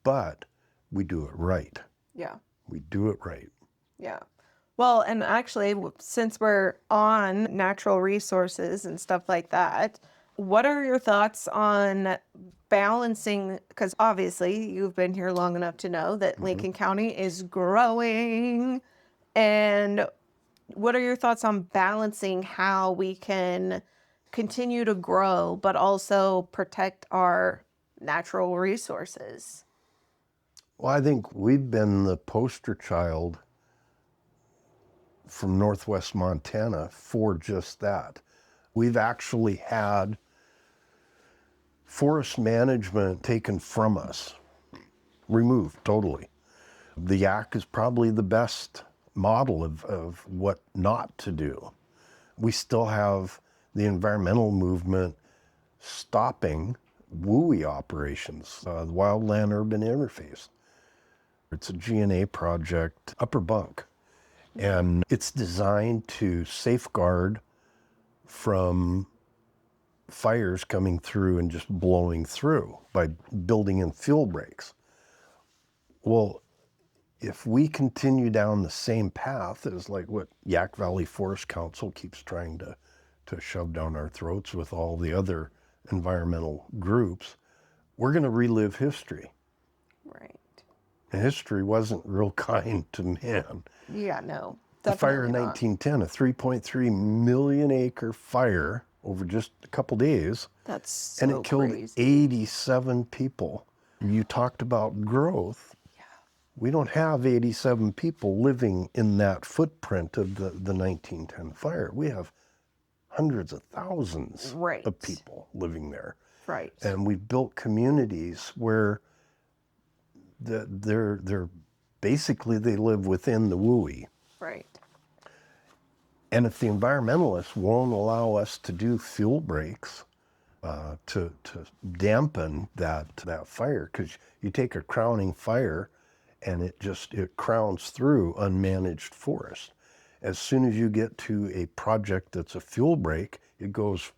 But we do it right. Yeah. We do it right. Yeah. Well, and actually, since we're on natural resources and stuff like that, what are your thoughts on balancing? Because obviously, you've been here long enough to know that Lincoln County is growing. And what are your thoughts on balancing how we can continue to grow, but also protect our natural resources? Well, I think we've been the poster child from Northwest Montana for just that. We've actually had forest management taken from us, removed totally. The yak is probably the best model of what not to do. We still have the environmental movement stopping WUI operations, the Wildland-Urban Interface. It's a G&A project, Upper Bunk, and it's designed to safeguard from fires coming through and just blowing through by building in fuel breaks. Well, if we continue down the same path as like what Yak Valley Forest Council keeps trying to shove down our throats with all the other environmental groups, we're going to relive history. Right. And history wasn't real kind to man. Yeah, no. The fire in Definitely not. 1910, a 3.3 million acre fire over just a couple days, That's so and it killed crazy. 87 people. You talked about growth. We don't have 87 people living in that footprint of the 1910 fire. We have hundreds of thousands Right. of people living there. Right. And we've built communities where they're basically they live within the WUI. Right. And if the environmentalists won't allow us to do fuel breaks to dampen that fire, because you take a crowning fire and it crowns through unmanaged forest. As soon as you get to a project that's a fuel break, it goes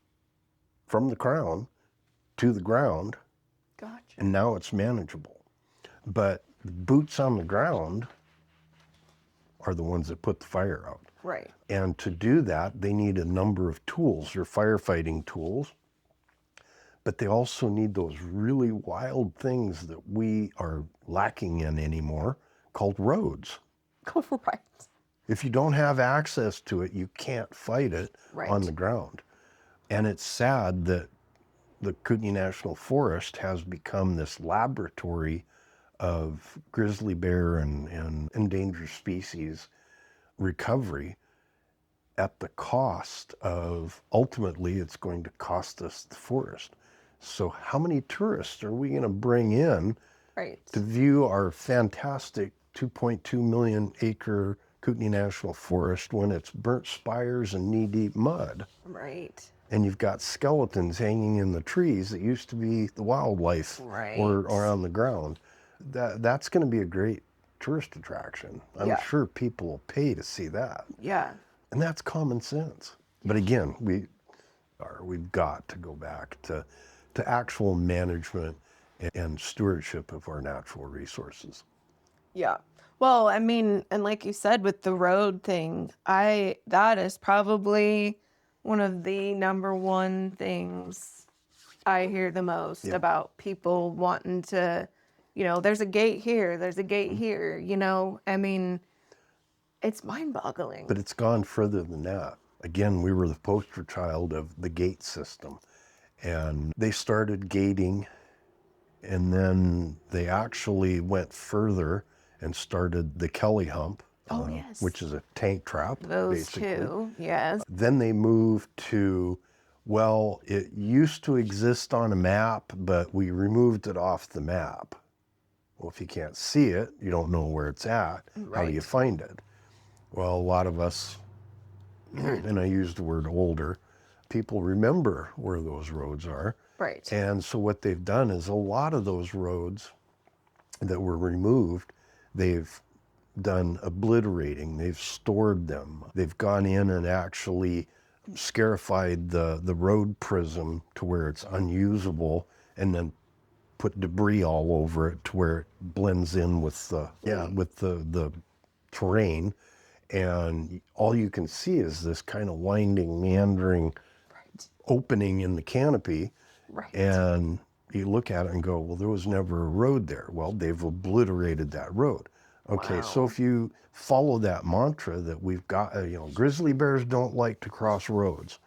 from the crown to the ground, Gotcha. and now it's manageable. But the boots on the ground are the ones that put the fire out. Right. And to do that, they need a number of tools, your firefighting tools, but they also need those really wild things that we are lacking in anymore, called roads. Right. If you don't have access to it, you can't fight it Right. on the ground. And it's sad that the Kootenai National Forest has become this laboratory of grizzly bear and endangered species recovery at the cost of, ultimately, it's going to cost us the forest. So how many tourists are we going to bring in Right. to view our fantastic 2.2 million acre Kootenai National Forest when it's burnt spires and knee-deep mud? Right. And you've got skeletons hanging in the trees that used to be the wildlife Right. or on the ground. That's going to be a great tourist attraction. I'm Yeah. sure people will pay to see that. Yeah. And that's common sense. But again, we've got to go back to actual management and stewardship of our natural resources. Yeah. Well, I mean, and like you said with the road thing, that is probably one of the number one things I hear the most Yeah. about people wanting to, there's a gate here, there's a gate here, I mean, it's mind-boggling. But it's gone further than that. Again, we were the poster child of the gate system. And they started gating, and then they actually went further and started the Kelly hump, Oh, yes. which is a tank trap, Those basically. two, yes. Then they moved to, well, it used to exist on a map, but we removed it off the map. Well, if you can't see it, you don't know where it's at. How do you Right. find it? Well, a lot of us, and I use the word older, people remember where those roads are. Right. And so what they've done is a lot of those roads that were removed, they've done obliterating, they've stored them. They've gone in and actually scarified the road prism to where it's unusable, and then put debris all over it to where it blends in with the terrain. And all you can see is this kind of winding, meandering opening in the canopy. Right. And you look at it and go, well, there was never a road there. Well, they've obliterated that road. Okay, so Wow. if you follow that mantra that we've got, grizzly bears don't like to cross roads.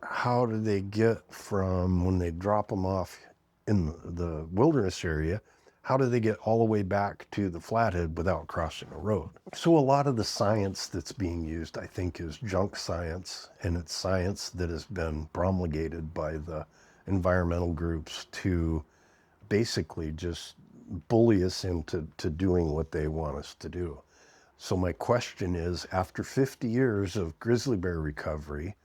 How do they get from when they drop them off in the wilderness area, how do they get all the way back to the flathead without crossing a road? So a lot of the science that's being used, I think, is junk science, and it's science that has been promulgated by the environmental groups to basically just bully us into doing what they want us to do. So my question is, after 50 years of grizzly bear recovery,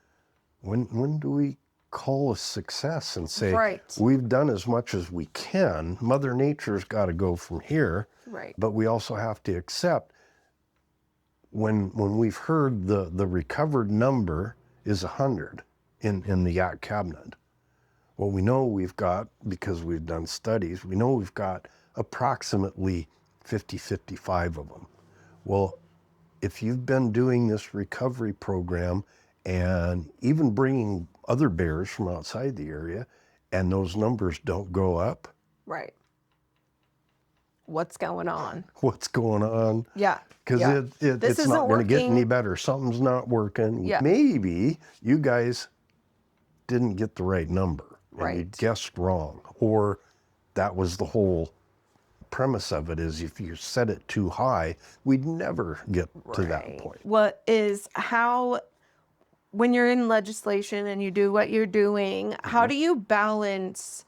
when do we call a success and say, Right. we've done as much as we can, Mother Nature's got to go from here, Right. but we also have to accept when we've heard the recovered number is 100 in the Yak cabinet. Well, we know we've got, because we've done studies, we know we've got approximately 55 of them. Well, if you've been doing this recovery program and even bringing other bears from outside the area, and those numbers don't go up, Right. What's going on? what's going on? Yeah. Because yeah. it's isn't not going to get working. any better. Something's not working. Yeah. Maybe you guys didn't get the right number, and you Right. guessed wrong. Or that was the whole premise of it, is if you set it too high, we'd never get to that point. What is how, when you're in legislation and you do what you're doing, how do you balance,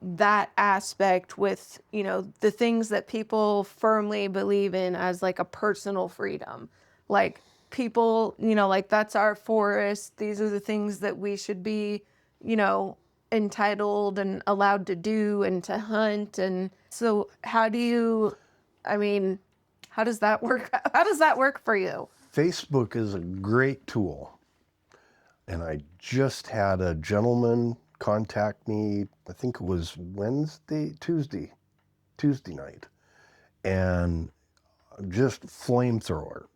that aspect with, the things that people firmly believe in as like a personal freedom? Like people, like that's our forest. These are the things that we should be, entitled and allowed to do and to hunt. And so how does that work? How does that work for you? Facebook is a great tool. And I just had a gentleman contact me, I think it was Tuesday night, and just flamethrower.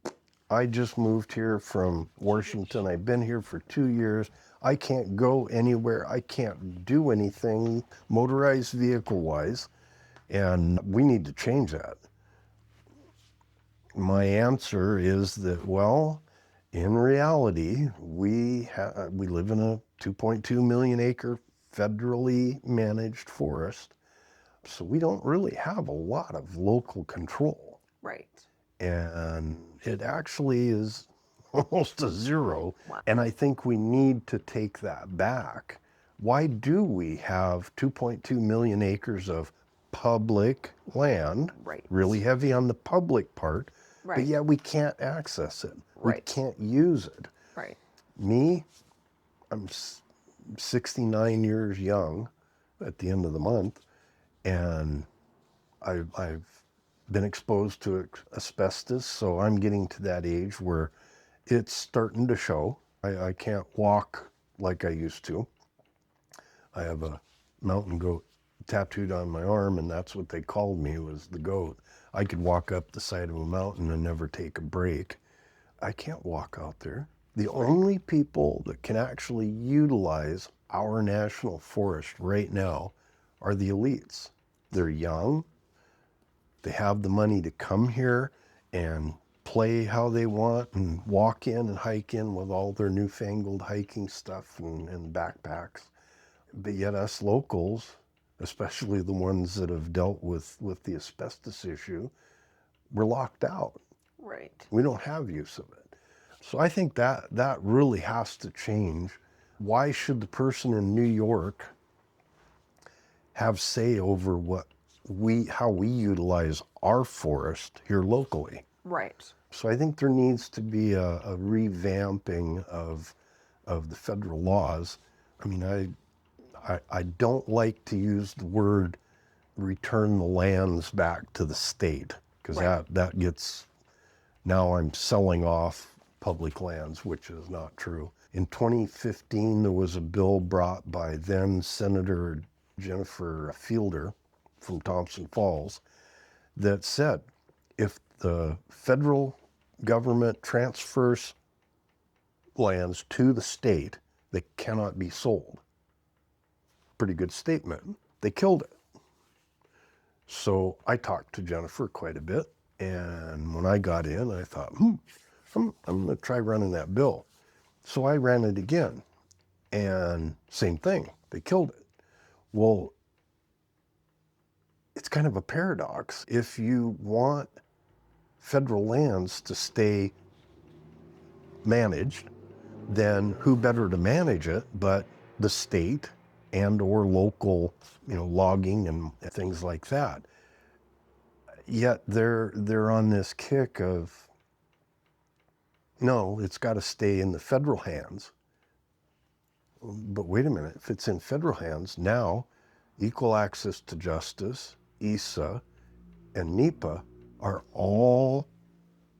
I just moved here from Washington. I've been here for 2 years. I can't go anywhere. I can't do anything motorized vehicle-wise, and we need to change that. My answer is that, well, in reality, we live in a 2.2 million acre federally managed forest, so we don't really have a lot of local control. Right. And it actually is almost a zero. Wow. And I think we need to take that back. Why do we have 2.2 million acres of public land, Right. really heavy on the public part, Right. but yet we can't access it? We Right. can't use it. Right. Me, I'm 69 years young at the end of the month, and I've been exposed to asbestos, so I'm getting to that age where it's starting to show. I can't walk like I used to. I have a mountain goat tattooed on my arm, and that's what they called me, was the goat. I could walk up the side of a mountain and never take a break. I can't walk out there. The only people that can actually utilize our national forest right now are the elites. They're young. They have the money to come here and play how they want and walk in and hike in with all their newfangled hiking stuff and backpacks. But yet us locals, especially the ones that have dealt with the asbestos issue, we're locked out. Right. We don't have use of it. So I think that really has to change. Why should the person in New York have say over how we utilize our forest here locally? Right. So I think there needs to be a revamping of the federal laws. I mean, I don't like to use the word return the lands back to the state, because that gets, now I'm selling off public lands, which is not true. In 2015, there was a bill brought by then Senator Jennifer Fielder from Thompson Falls that said if the federal government transfers lands to the state, they cannot be sold. Pretty good statement. They killed it. So I talked to Jennifer quite a bit, and when I got in, I thought, I'm going to try running that bill. So I ran it again, and same thing. They killed it. Well, it's kind of a paradox. If you want federal lands to stay managed, then who better to manage it but the state and or local, logging and things like that. Yet they're on this kick of, no, it's got to stay in the federal hands. But wait a minute, if it's in federal hands, now equal access to justice, ESA, and NEPA are all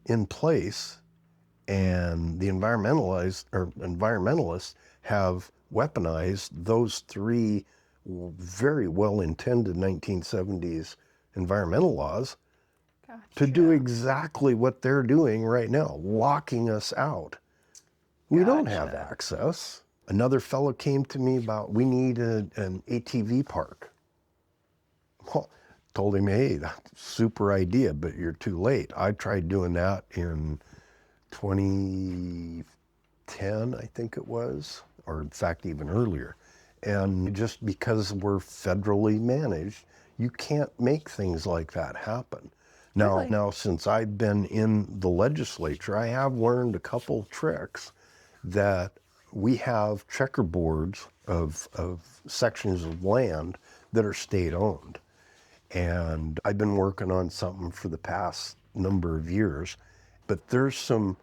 in place, and the environmentalists have weaponized those three very well-intended 1970s environmental laws to do exactly what they're doing right now, locking us out. We don't have access. Another fellow came to me about, we need an ATV park. Well, told him, hey, that's a super idea, but you're too late. I tried doing that in 2010, I think it was, or in fact, even earlier. And just because we're federally managed, you can't make things like that happen. Now, since I've been in the legislature, I have learned a couple tricks that we have checkerboards of sections of land that are state-owned. And I've been working on something for the past number of years, but there's some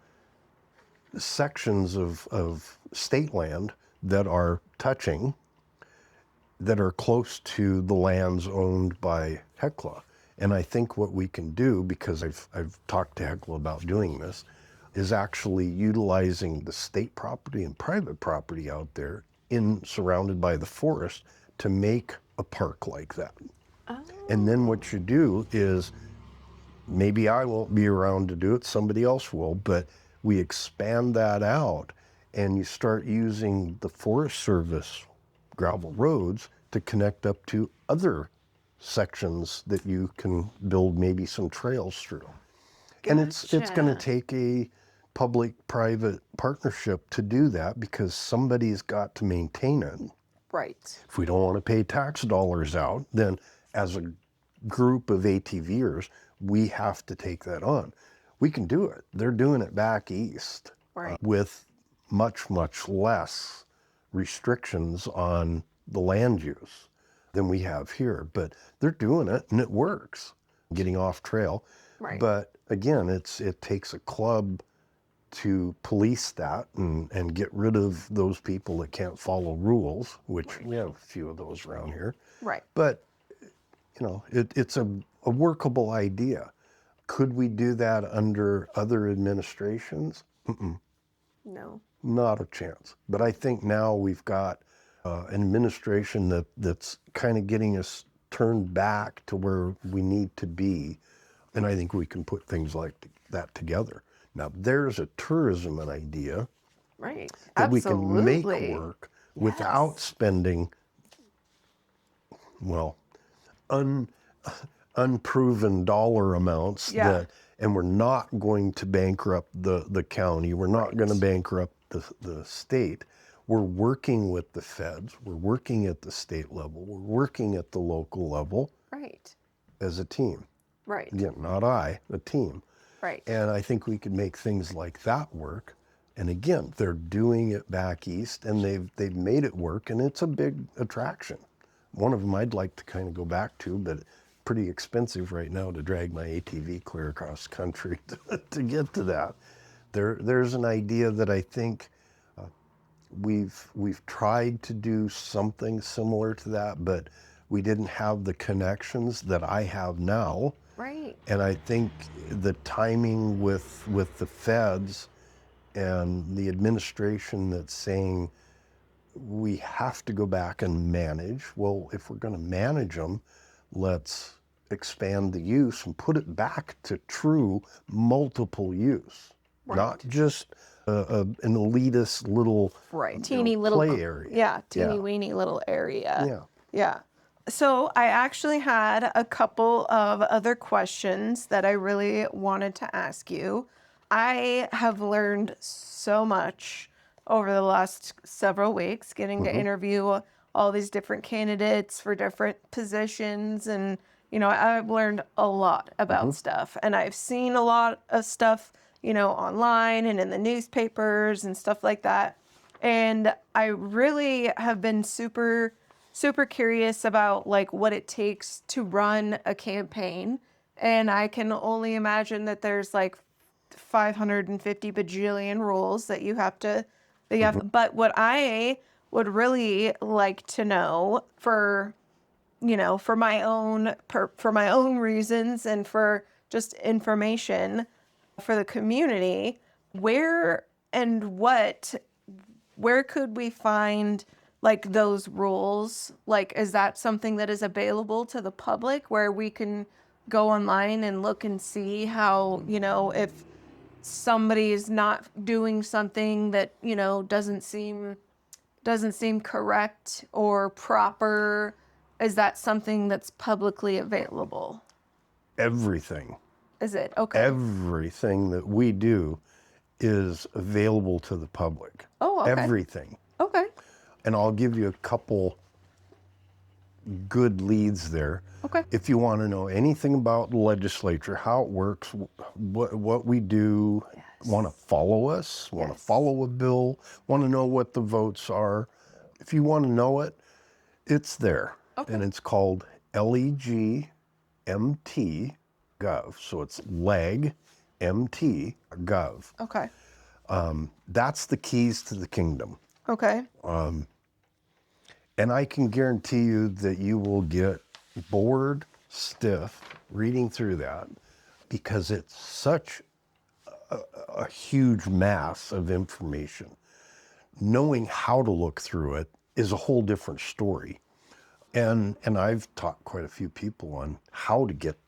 sections of state land that are touching, that are close to the lands owned by Hecla. And I think what we can do, because I've talked to Hecla about doing this, is actually utilizing the state property and private property out there surrounded by the forest to make a park like that. Oh. And then what you do is, maybe I won't be around to do it, somebody else will, but we expand that out and you start using the Forest Service gravel roads to connect up to other sections that you can build maybe some trails through. Gotcha. And it's going to take a public-private partnership to do that, because somebody's got to maintain it. Right. If we don't want to pay tax dollars out, then as a group of ATVers, we have to take that on. We can do it. They're doing it back east, with much, much less restrictions on the land use than we have here. But they're doing it and it works, getting off trail. Right. But again, it takes a club to police that and get rid of those people that can't follow rules, which we have a few of those around here. Right. But, it's a workable idea. Could we do that under other administrations? No. Not a chance. But I think now we've got an administration that's kind of getting us turned back to where we need to be. And I think we can put things like that together. Now, there's a tourism idea Right. that we can make Absolutely. work without Yes. spending, well, unproven dollar amounts Yeah. and we're not going to bankrupt the county. We're not going to bankrupt the state. We're working with the feds. We're working at the state level. We're working at the local level Right. as a team. Right. Again, not I, the team. Right. And I think we could make things like that work. And again, they're doing it back east, and they've made it work, and it's a big attraction. One of them I'd like to kind of go back to, but pretty expensive right now to drag my ATV clear across country to get to that. There's an idea that I think we've tried to do something similar to that, but we didn't have the connections that I have now. Right. And I think the timing with the feds and the administration that's saying we have to go back and manage. Well, if we're going to manage them, let's expand the use and put it back to true multiple use, not just an elitist little Teeny little play area. Yeah, teeny weeny little area. Yeah. Yeah. So I actually had a couple of other questions that I really wanted to ask you. I have learned so much over the last several weeks getting to interview all these different candidates for different positions. And, I've learned a lot about stuff. And I've seen a lot of stuff, online and in the newspapers and stuff like that. And I really have been super curious about like what it takes to run a campaign. And I can only imagine that there's like 550 bajillion rules that you have to, but what I would really like to know for, for my own reasons and for just information for the community, where could we find like those rules? Like, is that something that is available to the public where we can go online and look and see how, if somebody is not doing something that, doesn't seem correct or proper, is that something that's publicly available? Everything. Is it? Okay. Everything that we do is available to the public. Oh, okay. Everything. Okay. And I'll give you a couple good leads there. Okay. If you want to know anything about the legislature, how it works, what we do, want to follow us, want to follow a bill, want to know what the votes are. If you want to know it, it's there. Okay. And it's called LEGMT Gov. So it's LEGMT Gov. Okay. That's the keys to the kingdom. Okay. And I can guarantee you that you will get bored stiff reading through that because it's such a huge mass of information. Knowing how to look through it is a whole different story. And I've taught quite a few people on how to get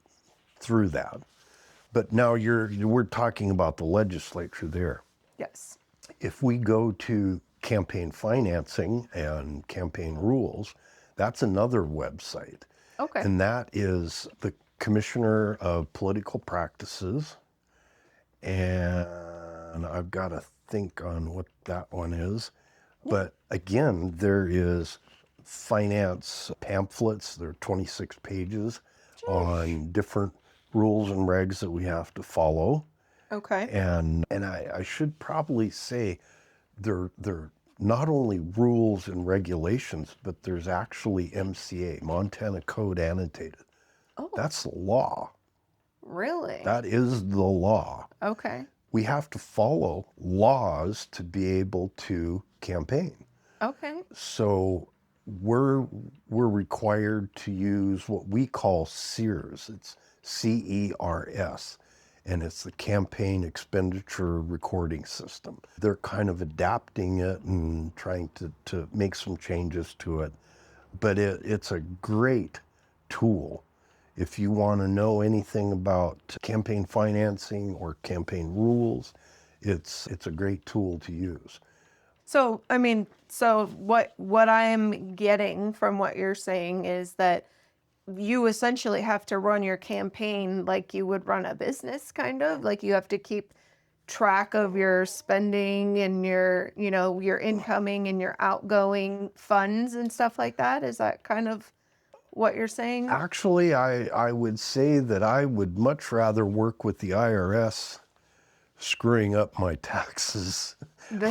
through that. But now we're talking about the legislature there. Yes. If we go to campaign financing and campaign rules, that's another website. Okay. And that is the Commissioner of Political Practices. And I've got to think on what that one is. But again, there is finance pamphlets. There are 26 pages on different rules and regs that we have to follow. Okay. And I should probably say they're not only rules and regulations, but there's actually MCA, Montana Code Annotated. Oh. That's the law. Really? That is the law. Okay. We have to follow laws to be able to campaign. Okay. So we're required to use what we call CERS. It's CERS. and it's the campaign expenditure recording system. They're kind of adapting it and trying to make some changes to it. But it's a great tool. If you want to know anything about campaign financing or campaign rules, it's a great tool to use. So, I mean, so what I'm getting from what you're saying is that you essentially have to run your campaign like you would run a business, kind of. Like you have to keep track of your spending and your, your incoming and your outgoing funds and stuff like that. Is that kind of what you're saying? Actually, I would say that I would much rather work with the IRS screwing up my taxes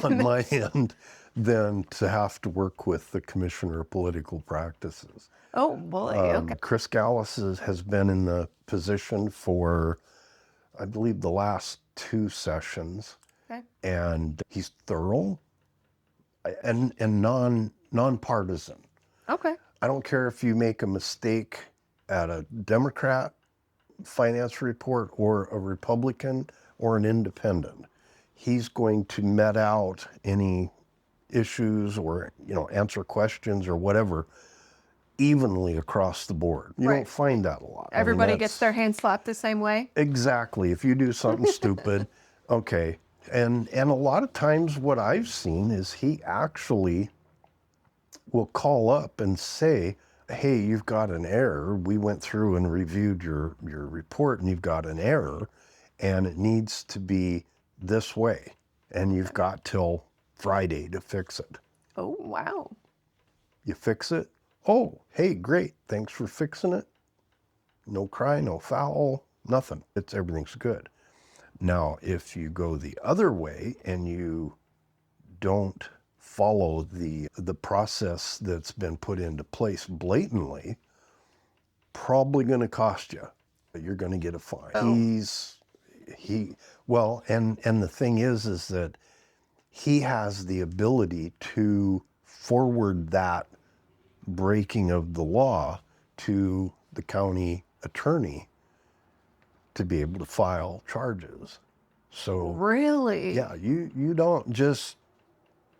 on my end than to have to work with the Commissioner of Political Practices. Oh boy, okay. Chris Gallis has been in the position for, I believe, the last 2 sessions, Okay. and he's thorough and nonpartisan. Okay. I don't care if you make a mistake at a Democrat finance report or a Republican or an independent. He's going to met out any issues or, answer questions or whatever evenly across the board. You don't find that a lot. Everybody gets their hand slapped the same way? Exactly. If you do something stupid, okay. And a lot of times what I've seen is he actually will call up and say, hey, you've got an error. We went through and reviewed your report and you've got an error and it needs to be this way. And you've got till Friday to fix it. Oh, wow. You fix it. Oh, hey, great. Thanks for fixing it. No cry, no foul, nothing. Everything's good. Now, if you go the other way and you don't follow the process that's been put into place blatantly, probably going to cost you. You're going to get a fine. Oh. And the thing is that he has the ability to forward that breaking of the law to the county attorney to be able to file charges. So Really? yeah, you don't just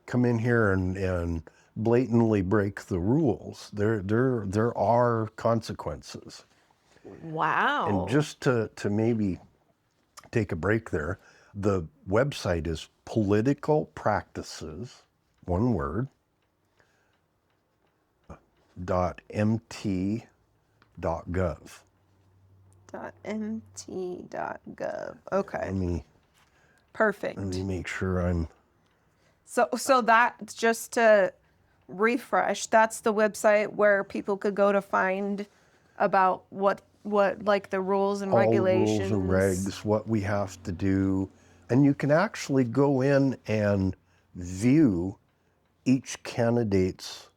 come in here and blatantly break the rules. There are consequences. Wow. And just to maybe take a break there, the website is political practices, one word, .mt.gov. .mt.gov. Okay. Perfect. Perfect. Let me make sure I'm... So that, just to refresh, that's the website where people could go to find about what like the rules and regulations. All rules and regs, what we have to do. And you can actually go in and view each candidate's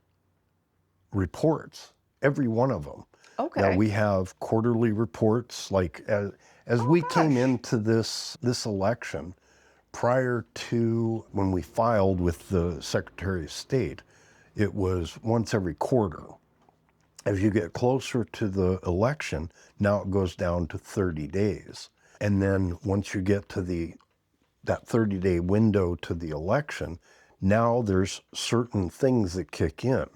reports, every one of them. Okay. Now we have quarterly reports, like as we came into this election, prior to when we filed with the Secretary of State, it was once every quarter. As you get closer to the election, now it goes down to 30 days. And then once you get to that 30-day window to the election, now there's certain things that kick in.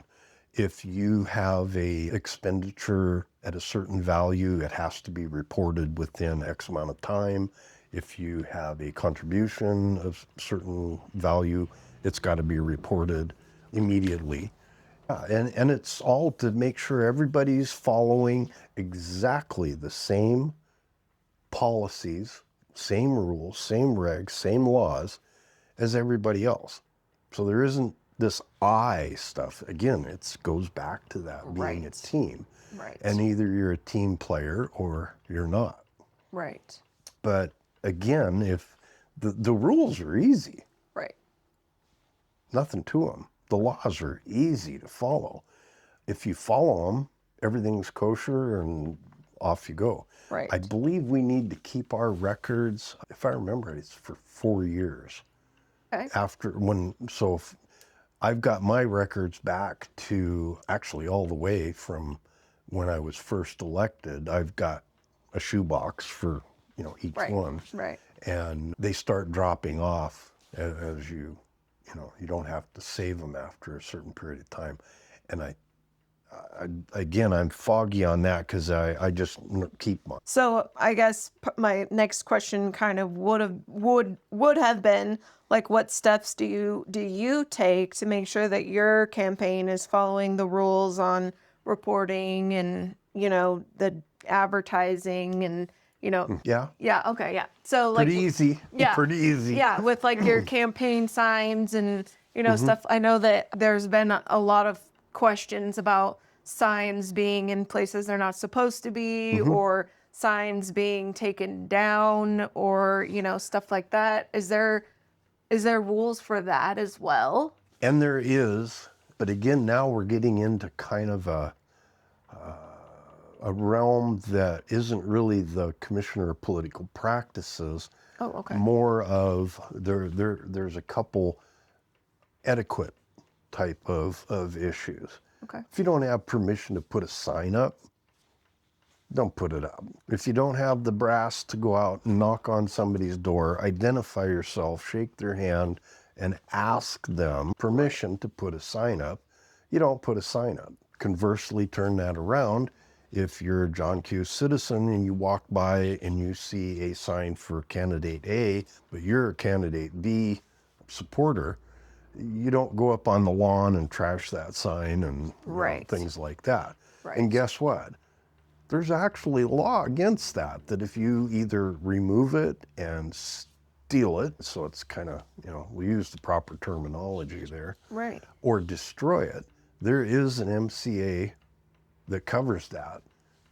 If you have a expenditure at a certain value, it has to be reported within X amount of time. If you have a contribution of certain value, it's got to be reported immediately. And it's all to make sure everybody's following exactly the same policies, same rules, same regs, same laws as everybody else. So there isn't this I stuff. Again, it goes back to that being a team. Right. And either you're a team player or you're not. Right. But again, if the rules are easy. Right. Nothing to them. The laws are easy to follow. If you follow them, everything's kosher and off you go. Right. I believe we need to keep our records, if I remember it, it's for 4 years. Okay. So if I've got my records back to actually all the way from when I was first elected. I've got a shoebox for each Right. one. Right. And they start dropping off as you don't have to save them after a certain period of time. And again, I'm foggy on that because I just keep mine. So I guess my next question kind of would have been like, what steps do you take to make sure that your campaign is following the rules on reporting and the advertising and Yeah, yeah, okay, yeah. So like pretty easy. yeah. Pretty easy. Yeah, with like your campaign signs and Mm-hmm. stuff. I know that there's been a lot of questions about signs being in places they're not supposed to be, Mm-hmm. or signs being taken down, or stuff like that. Is there rules for that as well? And there is, but again, now we're getting into kind of a realm that isn't really the Commissioner of Political Practices. Oh, okay. More of there's a couple etiquette type of issues. Okay. If you don't have permission to put a sign up, don't put it up. If you don't have the brass to go out and knock on somebody's door, identify yourself, shake their hand, and ask them permission to put a sign up, you don't put a sign up. Conversely, turn that around. If you're a John Q. citizen and you walk by and you see a sign for candidate A, but you're a candidate B supporter, you don't go up on the lawn and trash that sign and Right. things like that. Right. And guess what? There's actually a law against that if you either remove it and steal it, so it's kind of, we use the proper terminology there, Right. or destroy it, there is an MCA that covers that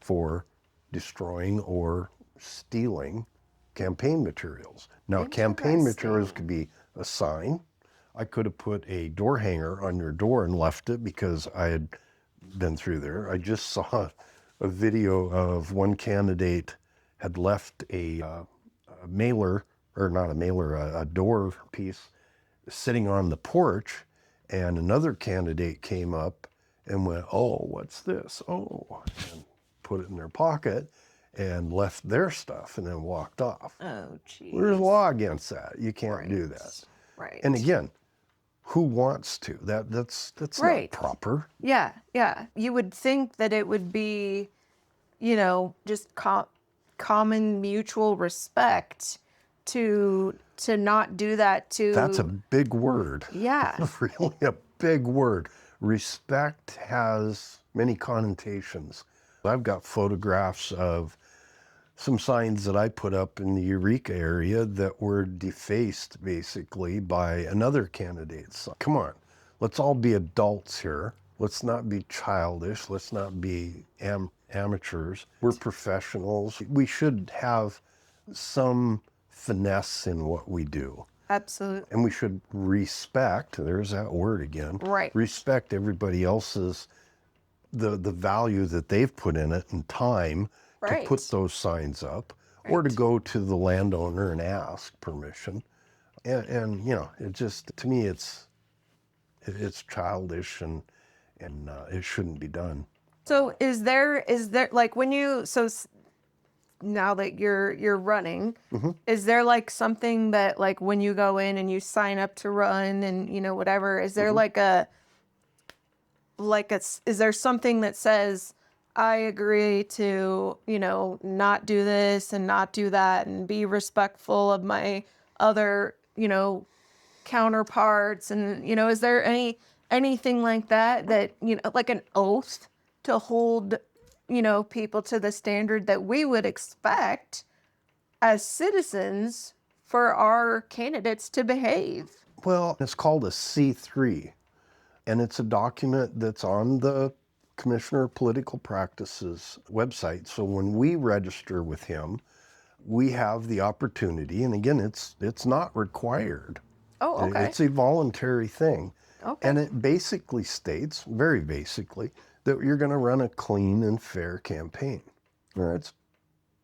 for destroying or stealing campaign materials. Now, campaign materials could be a sign. I could have put a door hanger on your door and left it because I had been through there. I just saw a video of one candidate had left a mailer, or not a mailer, a door piece sitting on the porch, and another candidate came up and went, "Oh, what's this? Oh," and put it in their pocket and left their stuff and then walked off. Oh, geez. There's a law against that. You can't do that. Right. And again, who wants to? That's Right. not proper. Yeah, yeah. You would think that it would be, just common mutual respect to not do that to. That's a big word. Yeah. Really a big word. Respect has many connotations. I've got photographs of some signs that I put up in the Eureka area that were defaced basically by another candidate's. Come on, let's all be adults here. Let's not be childish. Let's not be amateurs. We're professionals. We should have some finesse in what we do. Absolutely. And we should respect, there's that word again. Right. Respect everybody else's, the value that they've put in it and time Right. to put those signs up, or to go to the landowner and ask permission. And it just, to me, it's childish and it shouldn't be done. So is there like when you now that you're running, is there like something that like when you go in and you sign up to run and whatever, is there is there something that says I agree to not do this and not do that and be respectful of my other counterparts, and is there anything like that like an oath to hold people to the standard that we would expect as citizens for our candidates to behave? Well, it's called a C3, and it's a document that's on the Commissioner of Political Practices website. So when we register with him, we have the opportunity, and again, it's not required. Oh, okay. It's a voluntary thing. Okay. And it basically states, very basically, that you're going to run a clean and fair campaign. Now, it's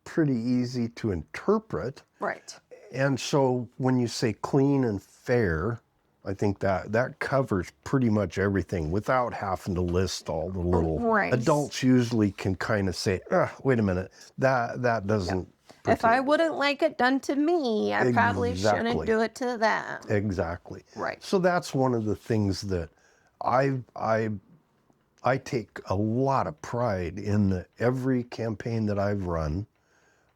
pretty easy to interpret. Right. And so when you say clean and fair, I think that covers pretty much everything without having to list all the little. Right. Adults usually can kind of say, wait a minute, that doesn't. If I pertaining. wouldn't like it done to me, I probably shouldn't Exactly. do it to them. Exactly. Right. So that's one of the things that I I I take a lot of pride in every campaign that I've run,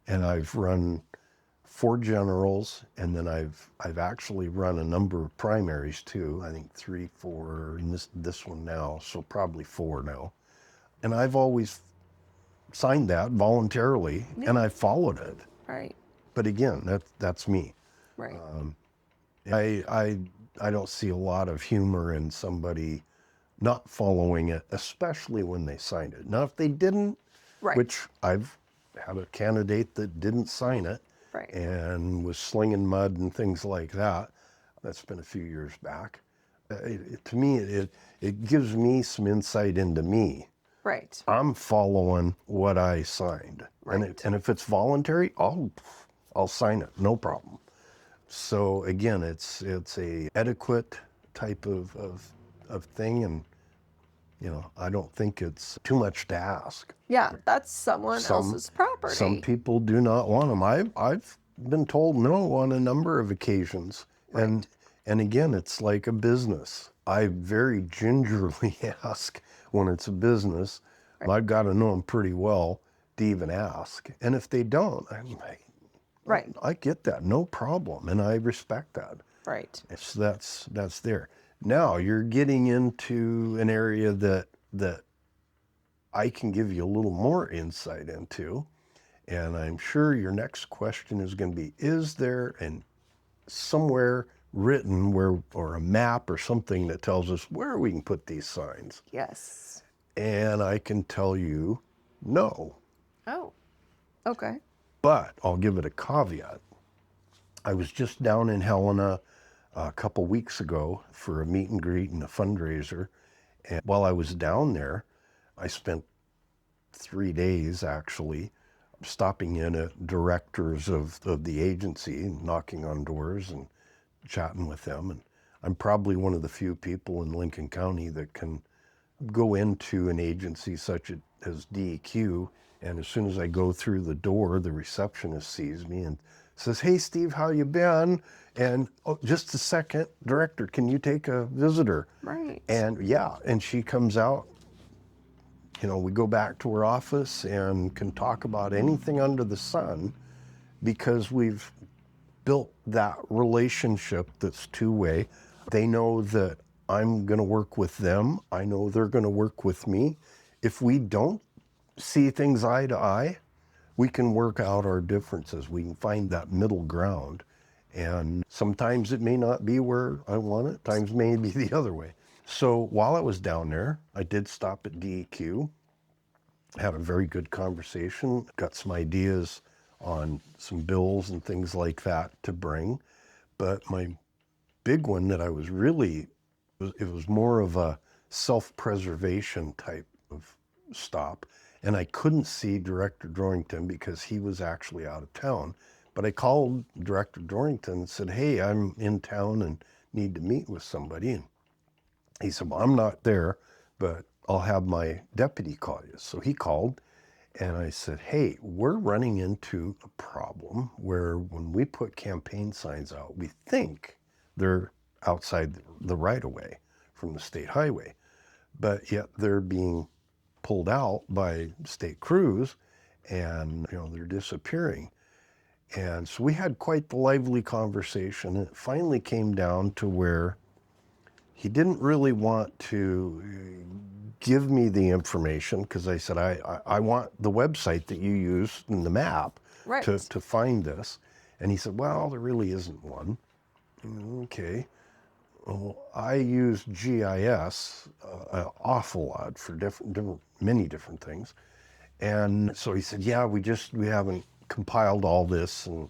and I've run 4 generals, and then I've actually run a number of primaries too. I think 3, 4, and this one now, so probably 4 now. And I've always signed that voluntarily, Yeah. and I followed it. Right. But again, that's me. Right. I don't see a lot of humor in somebody not following it, especially when they signed it. Now, if they didn't, Right. which I've had a candidate that didn't sign it Right. and was slinging mud and things like that. That's been a few years back. To me, it gives me some insight into me. Right. I'm following what I signed, Right. and if it's voluntary, I'll sign it, no problem. So again, it's a etiquette type of thing, and I don't think it's too much to ask. Yeah, that's someone Some else's property. some people do not want them. I've been told no on a number of occasions, Right. and again, it's like a business. I very gingerly ask when it's a business. Right. I've got to know them pretty well to even ask, and if they don't, Right. I get that, no problem, and I respect that. Right. So that's there. Now you're getting into an area that I can give you a little more insight into, and I'm sure your next question is going to be: is there somewhere written where, or a map or something that tells us where we can put these signs? Yes. And I can tell you, no. Oh. Okay. But I'll give it a caveat. I was just down in Helena a couple weeks ago for a meet and greet and a fundraiser. And while I was down there, I spent 3 days actually stopping in at directors of the agency, and knocking on doors and chatting with them. And I'm probably one of the few people in Lincoln County that can go into an agency such as DEQ, and as soon as I go through the door, the receptionist sees me and says, "Hey, Steve, how you been?" And, "Oh, just a second, director, can you take a visitor?" Right. And yeah, and she comes out. We go back to her office and can talk about anything under the sun, because we've built that relationship that's two-way. They know that I'm going to work with them. I know they're going to work with me. If we don't see things eye to eye, we can work out our differences. We can find that middle ground. And sometimes it may not be where I want it, times may be the other way. So while I was down there, I did stop at DEQ, had a very good conversation, got some ideas on some bills and things like that to bring. But my big one that I was really, it was more of a self-preservation type of stop. And I couldn't see Director Dorrington because he was actually out of town. But I called Director Dorrington and said, "Hey, I'm in town and need to meet with somebody." And he said, "Well, I'm not there, but I'll have my deputy call you." So he called, and I said, "Hey, we're running into a problem where when we put campaign signs out, we think they're outside the right-of-way from the state highway, but yet they're being pulled out by state crews, and they're disappearing." And so we had quite the lively conversation. It finally came down to where he didn't really want to give me the information, because I said, I want the website that you use in the map Right. to find this. And he said, "Well, there really isn't one." Okay. Well, I use GIS an awful lot for many different things. And so he said, "Yeah, we haven't compiled all this, and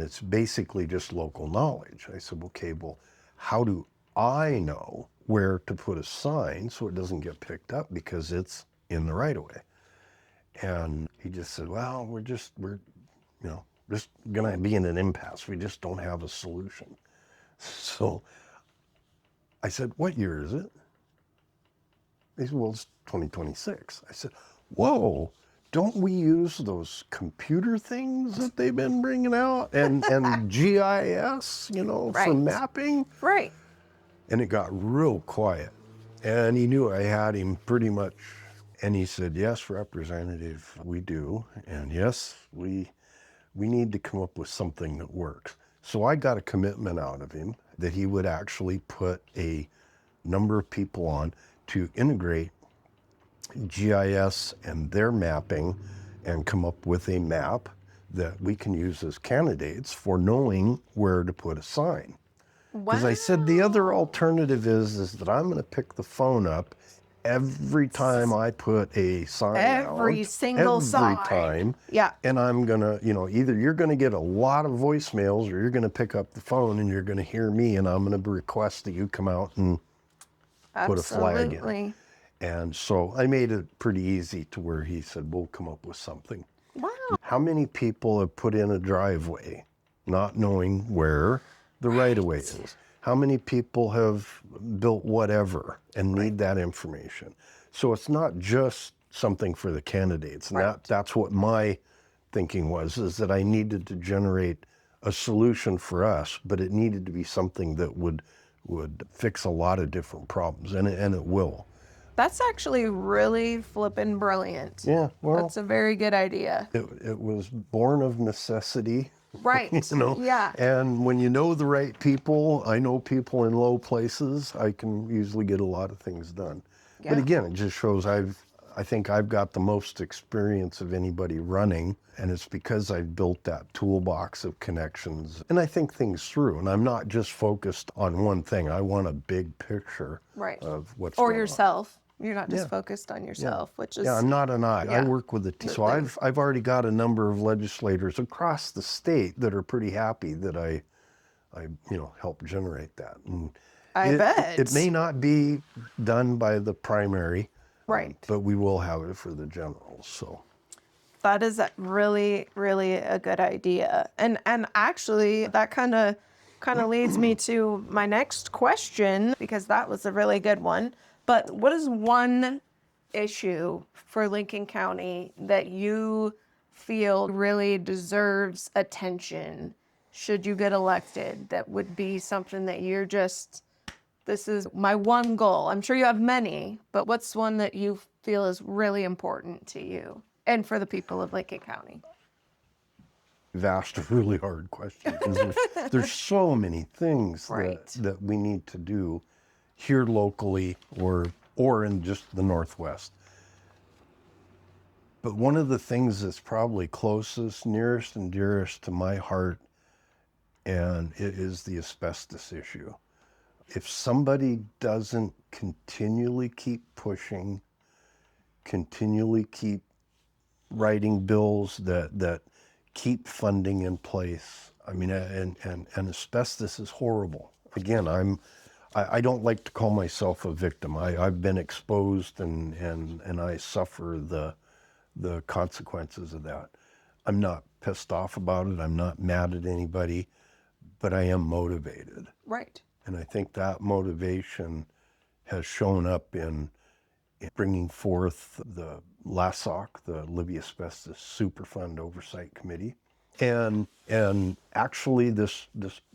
it's basically just local knowledge." I said, "Okay, well, how do I know where to put a sign so it doesn't get picked up because it's in the right of way?" And he just said, "Well, we're just gonna be in an impasse. We just don't have a solution." So I said, "What year is it?" He said, "Well, it's 2026. I said, "Whoa, don't we use those computer things that they've been bringing out and GIS, for Right. mapping? Right. And it got real quiet. And he knew I had him pretty much. And he said, yes, Representative, we do. And yes, we need to come up with something that works. So I got a commitment out of him that he would actually put a number of people on to integrate GIS and their mapping and come up with a map that we can use as candidates for knowing where to put a sign. Because I said the other alternative is that I'm going to pick the phone up every time I put a sign Every out. single sign. Every time. Yeah. And I'm going to, either you're going to get a lot of voicemails or you're going to pick up the phone and you're going to hear me and I'm going to request that you come out and put a flag in. And so I made it pretty easy to where he said, we'll come up with something. Wow. How many people have put in a driveway not knowing where the right-of-way is? How many people have built whatever and need that information? So it's not just something for the candidates. And that's what my thinking was, is that I needed to generate a solution for us, but it needed to be something that would fix a lot of different problems, and it will. That's actually really flippin' brilliant. Yeah, well, that's a very good idea. It was born of necessity. Right. Yeah. And when you know the right people, I know people in low places, I can usually get a lot of things done. Yeah. But again, it just shows I think I've got the most experience of anybody running, and it's because I've built that toolbox of connections and I think things through, and I'm not just focused on one thing. I want a big picture of what's going on. Or yourself. You're not just focused on yourself, which is... Yeah, I'm not an I. I work with a team. So I've already got a number of legislators across the state that are pretty happy that I helped generate that. And I bet. It may not be done by the primary, right, but we will have it for the generals. So that is really, really a good idea. And actually, that kind of leads me to my next question, because that was a really good one. But what is one issue for Lincoln County that you feel really deserves attention should you get elected, that would be something that you're just, this is my one goal? I'm sure you have many, but what's one that you feel is really important to you and for the people of Lincoln County? You've asked a really hard question, because there's so many things that we need to do here locally or in just the Northwest. But one of the things that's probably closest, nearest and dearest to my heart, and it is the asbestos issue. If somebody doesn't continually keep pushing, continually keep writing bills that keep funding in place, I mean, and asbestos is horrible. Again, I don't like to call myself a victim. I've been exposed and I suffer the consequences of that. I'm not pissed off about it. I'm not mad at anybody, but I am motivated. Right. And I think that motivation has shown up in bringing forth the LASOC, the Libby Asbestos Superfund Oversight Committee. And actually this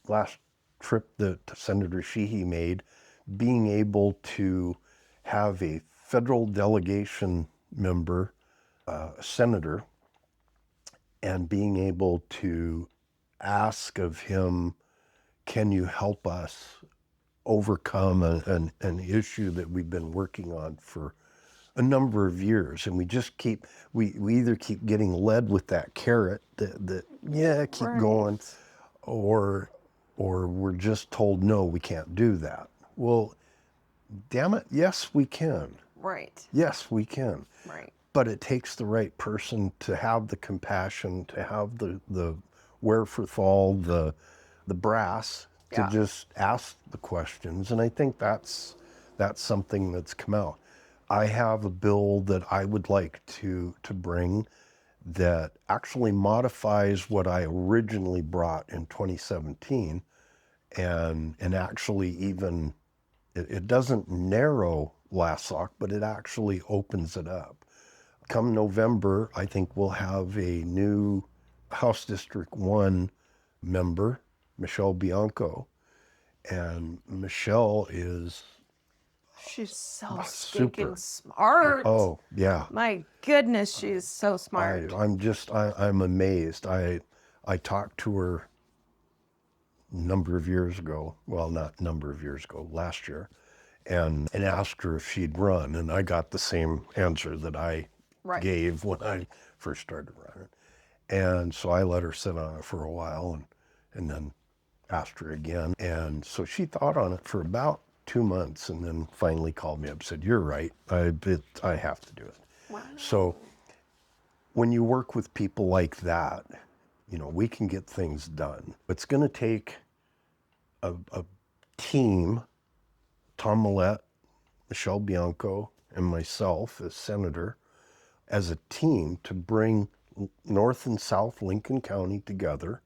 last trip that Senator Sheehy made, being able to have a federal delegation member, a senator, and being able to ask of him, can you help us overcome an issue that we've been working on for a number of years, and we either keep getting led with that carrot that keep going, or we're just told, no, we can't do that. Well, damn it, yes, we can. Right. Yes, we can. Right. But it takes the right person to have the compassion, to have the wherewithal, the brass to just ask the questions. And I think that's something that's come out. I have a bill that I would like to bring that actually modifies what I originally brought in 2017, and actually even, it doesn't narrow LASOC, but it actually opens it up. come November, I think we'll have a new House District 1 member, Michelle Bianco. And Michelle is She's so stinking super. smart. Oh, yeah. My goodness, she's so smart. I'm amazed. I talked to her a number of years ago, well, not number of years ago, last year, and asked her if she'd run. And I got the same answer that I Right. gave when I first started running. And so I let her sit on it for a while and then asked her again. And so she thought on it for about 2 months and then finally called me up and said, "You're right. I have to do it." Wow. So when you work with people like that, we can get things done. It's going to take a team, Tom Millette, Michelle Bianco, and myself as senator, as a team to bring North and South Lincoln County together.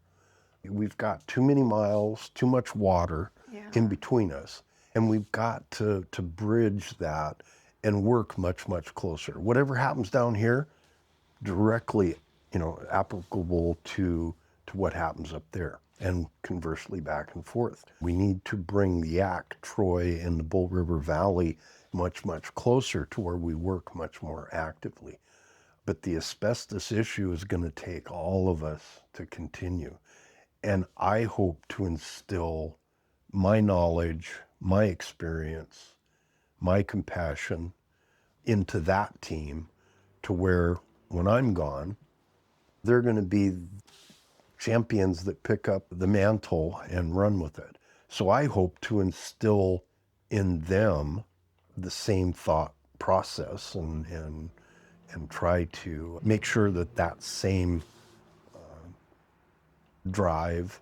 We've got too many miles, too much water in between us, and we've got to bridge that and work much, much closer. Whatever happens down here, directly, applicable to what happens up there, and conversely back and forth. We need to bring the Yak, Troy, and the Bull River Valley much, much closer to where we work much more actively. But the asbestos issue is going to take all of us to continue. And I hope to instill my knowledge, my experience, my compassion into that team to where when I'm gone, they're going to be champions that pick up the mantle and run with it. So I hope to instill in them the same thought process and try to make sure that that same drive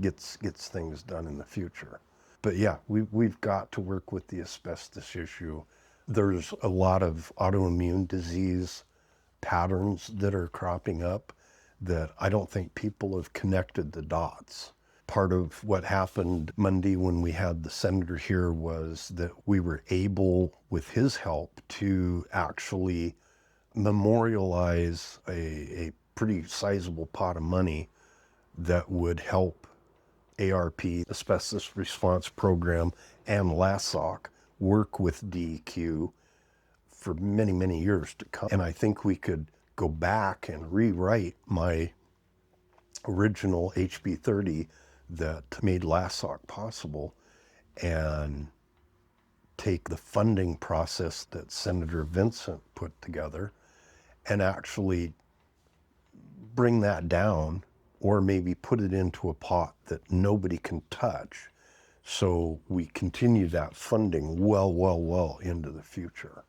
gets things done in the future. But yeah, we've got to work with the asbestos issue. There's a lot of autoimmune disease patterns that are cropping up that I don't think people have connected the dots. Part of what happened Monday when we had the senator here was that we were able, with his help, to actually memorialize a pretty sizable pot of money that would help ARP, Asbestos Response Program, and LASSOC work with DEQ for many, many years to come. And I think we could go back and rewrite my original HB 30 that made LASSOC possible and take the funding process that Senator Vincent put together and actually bring that down, or maybe put it into a pot that nobody can touch, so we continue that funding well into the future.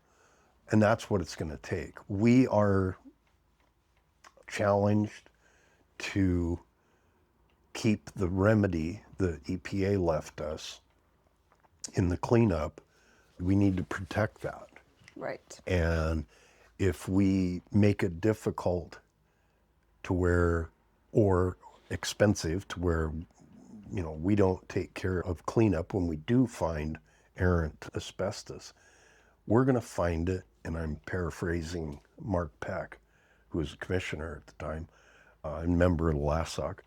And that's what it's going to take. We are challenged to keep the remedy the EPA left us in the cleanup. We need to protect that. Right. And if we make it difficult to where, or expensive to where, we don't take care of cleanup when we do find errant asbestos, we're going to find it, and I'm paraphrasing Mark Peck, who was a commissioner at the time, a member of the LASSOC,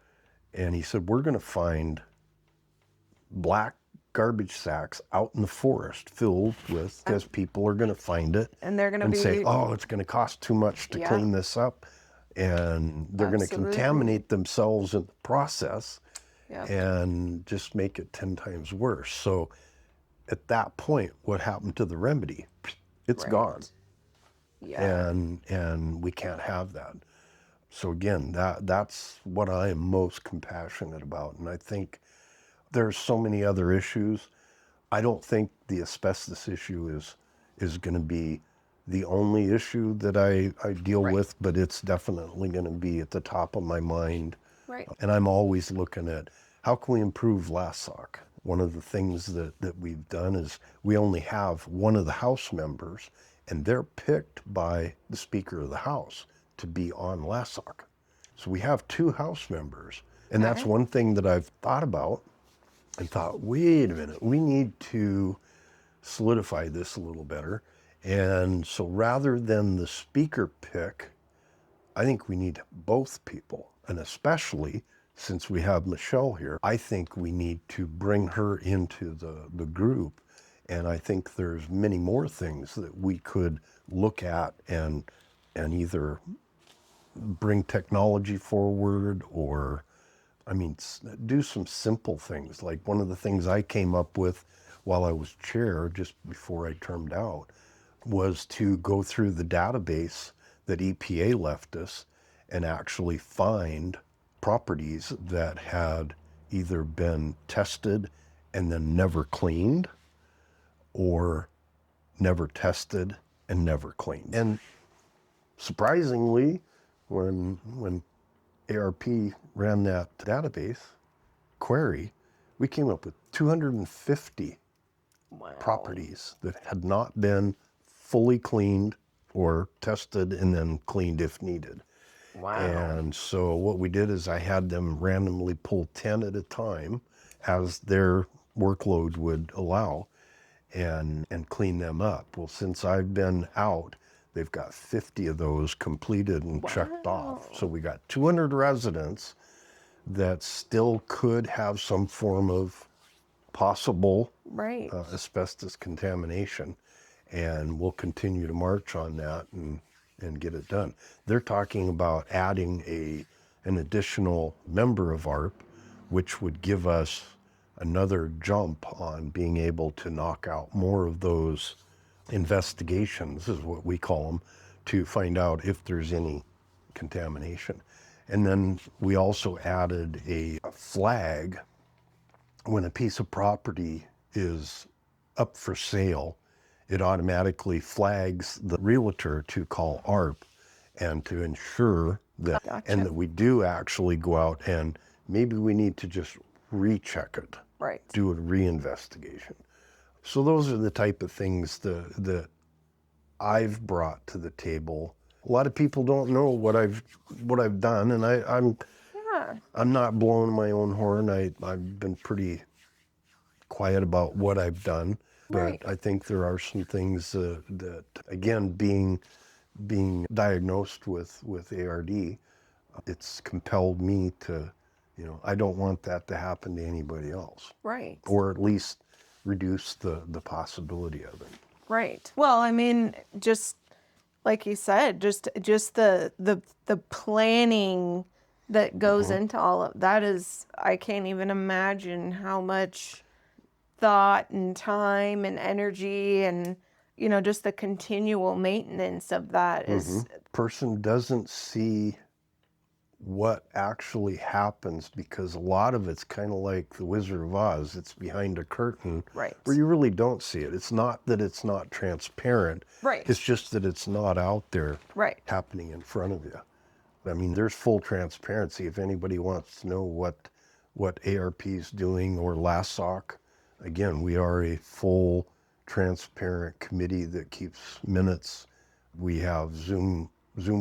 and he said, we're going to find black garbage sacks out in the forest filled with, because people are going to find it And they're going to say, oh, it's going to cost too much to clean this up, and they're going to contaminate themselves in the process and just make it 10 times worse. So at that point, what happened to the remedy? It's gone. Yeah. And we can't have that. So again, that's what I am most compassionate about. And I think there's so many other issues. I don't think the asbestos issue is going to be the only issue that I deal with, but it's definitely going to be at the top of my mind. Right. And I'm always looking at how can we improve LASSOC. One of the things that we've done is we only have one of the House members, and they're picked by the Speaker of the House to be on LASSOC. So we have 2 House members. And that's one thing that I've thought about and thought, wait a minute, we need to solidify this a little better And so rather than the speaker pick, I think we need both people. And especially since we have Michelle here, I think we need to bring her into the group. And I think there's many more things that we could look at and either bring technology forward or, I mean, do some simple things. Like one of the things I came up with while I was chair, just before I termed out, was to go through the database that EPA left us and actually find properties that had either been tested and then never cleaned, or never tested and never cleaned. And surprisingly, when ARP ran that database query, we came up with 250 Wow. properties that had not been fully cleaned or tested and then cleaned if needed. Wow. And so what we did is I had them randomly pull 10 at a time as their workload would allow and clean them up. Well, since I've been out, they've got 50 of those completed and checked off. So we got 200 residents that still could have some form of possible Right. asbestos contamination. And we'll continue to march on that and get it done. They're talking about adding an additional member of ARP, which would give us another jump on being able to knock out more of those investigations, is what we call them, to find out if there's any contamination. And then we also added a flag when a piece of property is up for sale. It automatically flags the realtor to call ARP and to ensure that, Gotcha. and that we do actually go out and maybe we need to just recheck it, Right. do a reinvestigation. So those are the type of things that I've brought to the table. A lot of people don't know what I've done, and I'm not blowing my own horn. I've been pretty quiet about what I've done, but Right. I think there are some things that, again, being diagnosed with ARD, it's compelled me to, I don't want that to happen to anybody else. Right. Or at least reduce the possibility of it. Right. Well, I mean, just like you said, just the planning that goes into all of that is, I can't even imagine how much thought and time and energy and just the continual maintenance of that is Person doesn't see what actually happens because a lot of it's kind of like the Wizard of Oz. It's behind a curtain right. where you really don't see it. It's not that it's not transparent. Right. It's just that it's not out there Right. happening in front of you. I mean, there's full transparency. If anybody wants to know what ARP is doing or LASOC, again, we are a full transparent committee that keeps minutes. We have Zoom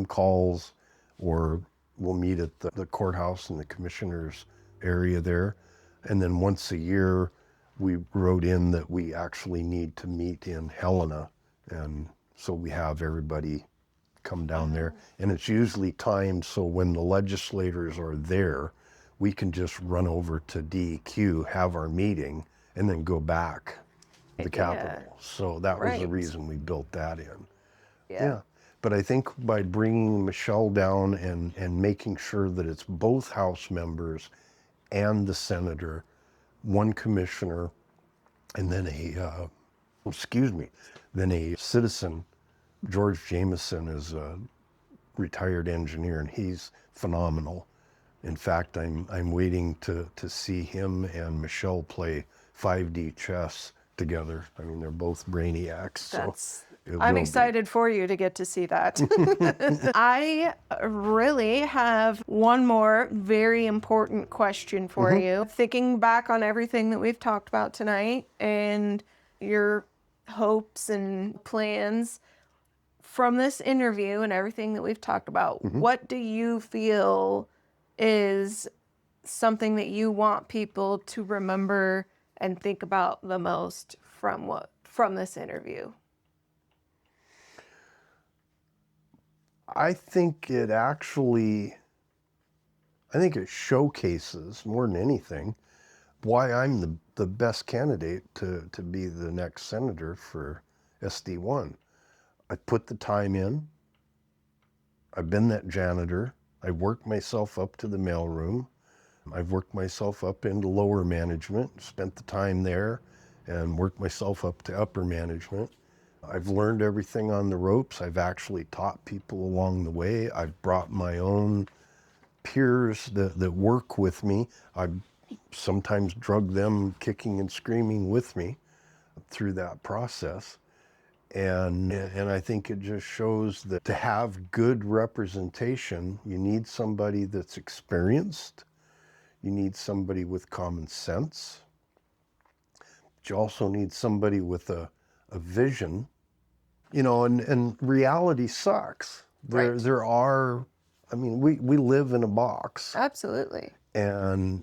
calls, or we'll meet at the courthouse in the commissioner's area there. And then once a year, we wrote in that we actually need to meet in Helena. And so we have everybody come down there. And it's usually timed so when the legislators are there, we can just run over to DEQ, have our meeting, and then go back to the Capitol. So that was the reason we built that in. Yeah. But I think by bringing Michelle down and making sure that it's both House members and the senator, one commissioner, and then then a citizen. George Jameson is a retired engineer, and he's phenomenal. In fact, I'm waiting to see him and Michelle play 5D chess together. I mean, they're both brainiacs. So I'm excited for you to get to see that. I really have one more very important question for you. Thinking back on everything that we've talked about tonight and your hopes and plans from this interview and everything that we've talked about, what do you feel is something that you want people to remember and think about the most from this interview? I think it actually, I think it showcases more than anything why I'm the best candidate to be the next senator for SD1. I put the time in. I've been that janitor. I worked myself up to the mailroom. I've worked myself up into lower management, spent the time there, and worked myself up to upper management. I've learned everything on the ropes. I've actually taught people along the way. I've brought my own peers that work with me. I've sometimes drug them kicking and screaming with me through that process. And I think it just shows that to have good representation, you need somebody that's experienced. You need somebody with common sense. But you also need somebody with a vision. You know, and reality sucks. Right. There are, I mean, we live in a box. Absolutely. And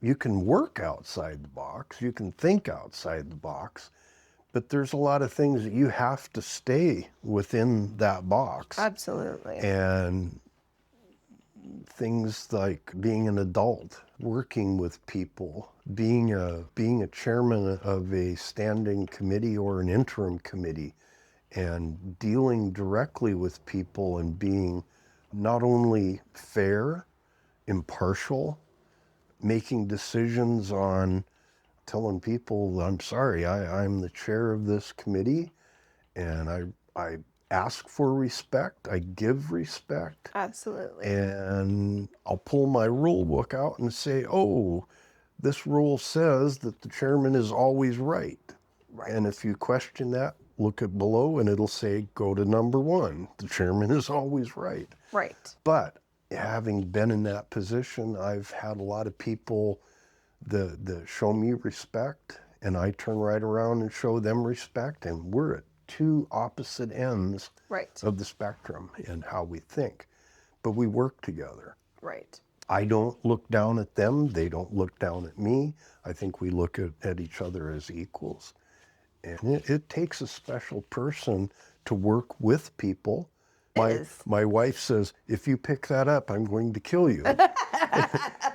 you can work outside the box, you can think outside the box, but there's a lot of things that you have to stay within that box. Absolutely. And things like being an adult, working with people, being a chairman of a standing committee or an interim committee, and dealing directly with people and being not only fair, impartial, making decisions on telling people, I'm sorry, I'm the chair of this committee, and I ask for respect, I give respect. Absolutely. And I'll pull my rule book out and say, oh, this rule says that the chairman is always right. Right. And if you question that, look at below and it'll say, go to number 1. The chairman is always right. Right. But having been in that position, I've had a lot of people that show me respect, and I turn right around and show them respect, and we're at two opposite ends Right. of the spectrum in how we think. But we work together. Right. I don't look down at them. They don't look down at me. I think we look at each other as equals. And it takes a special person to work with people. My wife says, if you pick that up, I'm going to kill you. But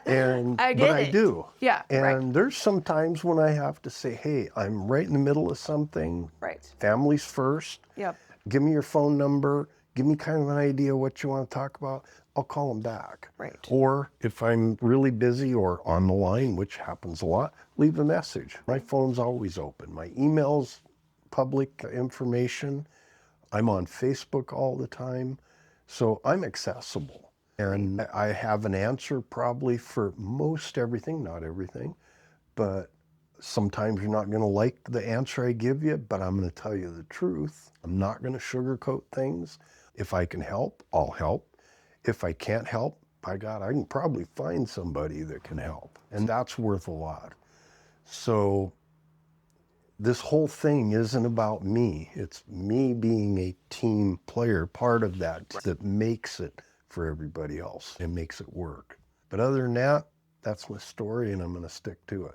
I do. Yeah. And right. there's some times when I have to say, hey, I'm right in the middle of something. Right. Family's first. Yep. Give me your phone number. Give me kind of an idea what you want to talk about. I'll call them back. Right. Or if I'm really busy or on the line, which happens a lot, leave a message. My phone's always open. My email's public information. I'm on Facebook all the time. So I'm accessible. And I have an answer probably for most everything, not everything, but sometimes you're not going to like the answer I give you, but I'm going to tell you the truth. I'm not going to sugarcoat things. If I can help, I'll help. If I can't help, by God, I can probably find somebody that can help. And that's worth a lot. So this whole thing isn't about me. It's me being a team player, part of that makes it for everybody else and makes it work. But other than that, that's my story, and I'm going to stick to it.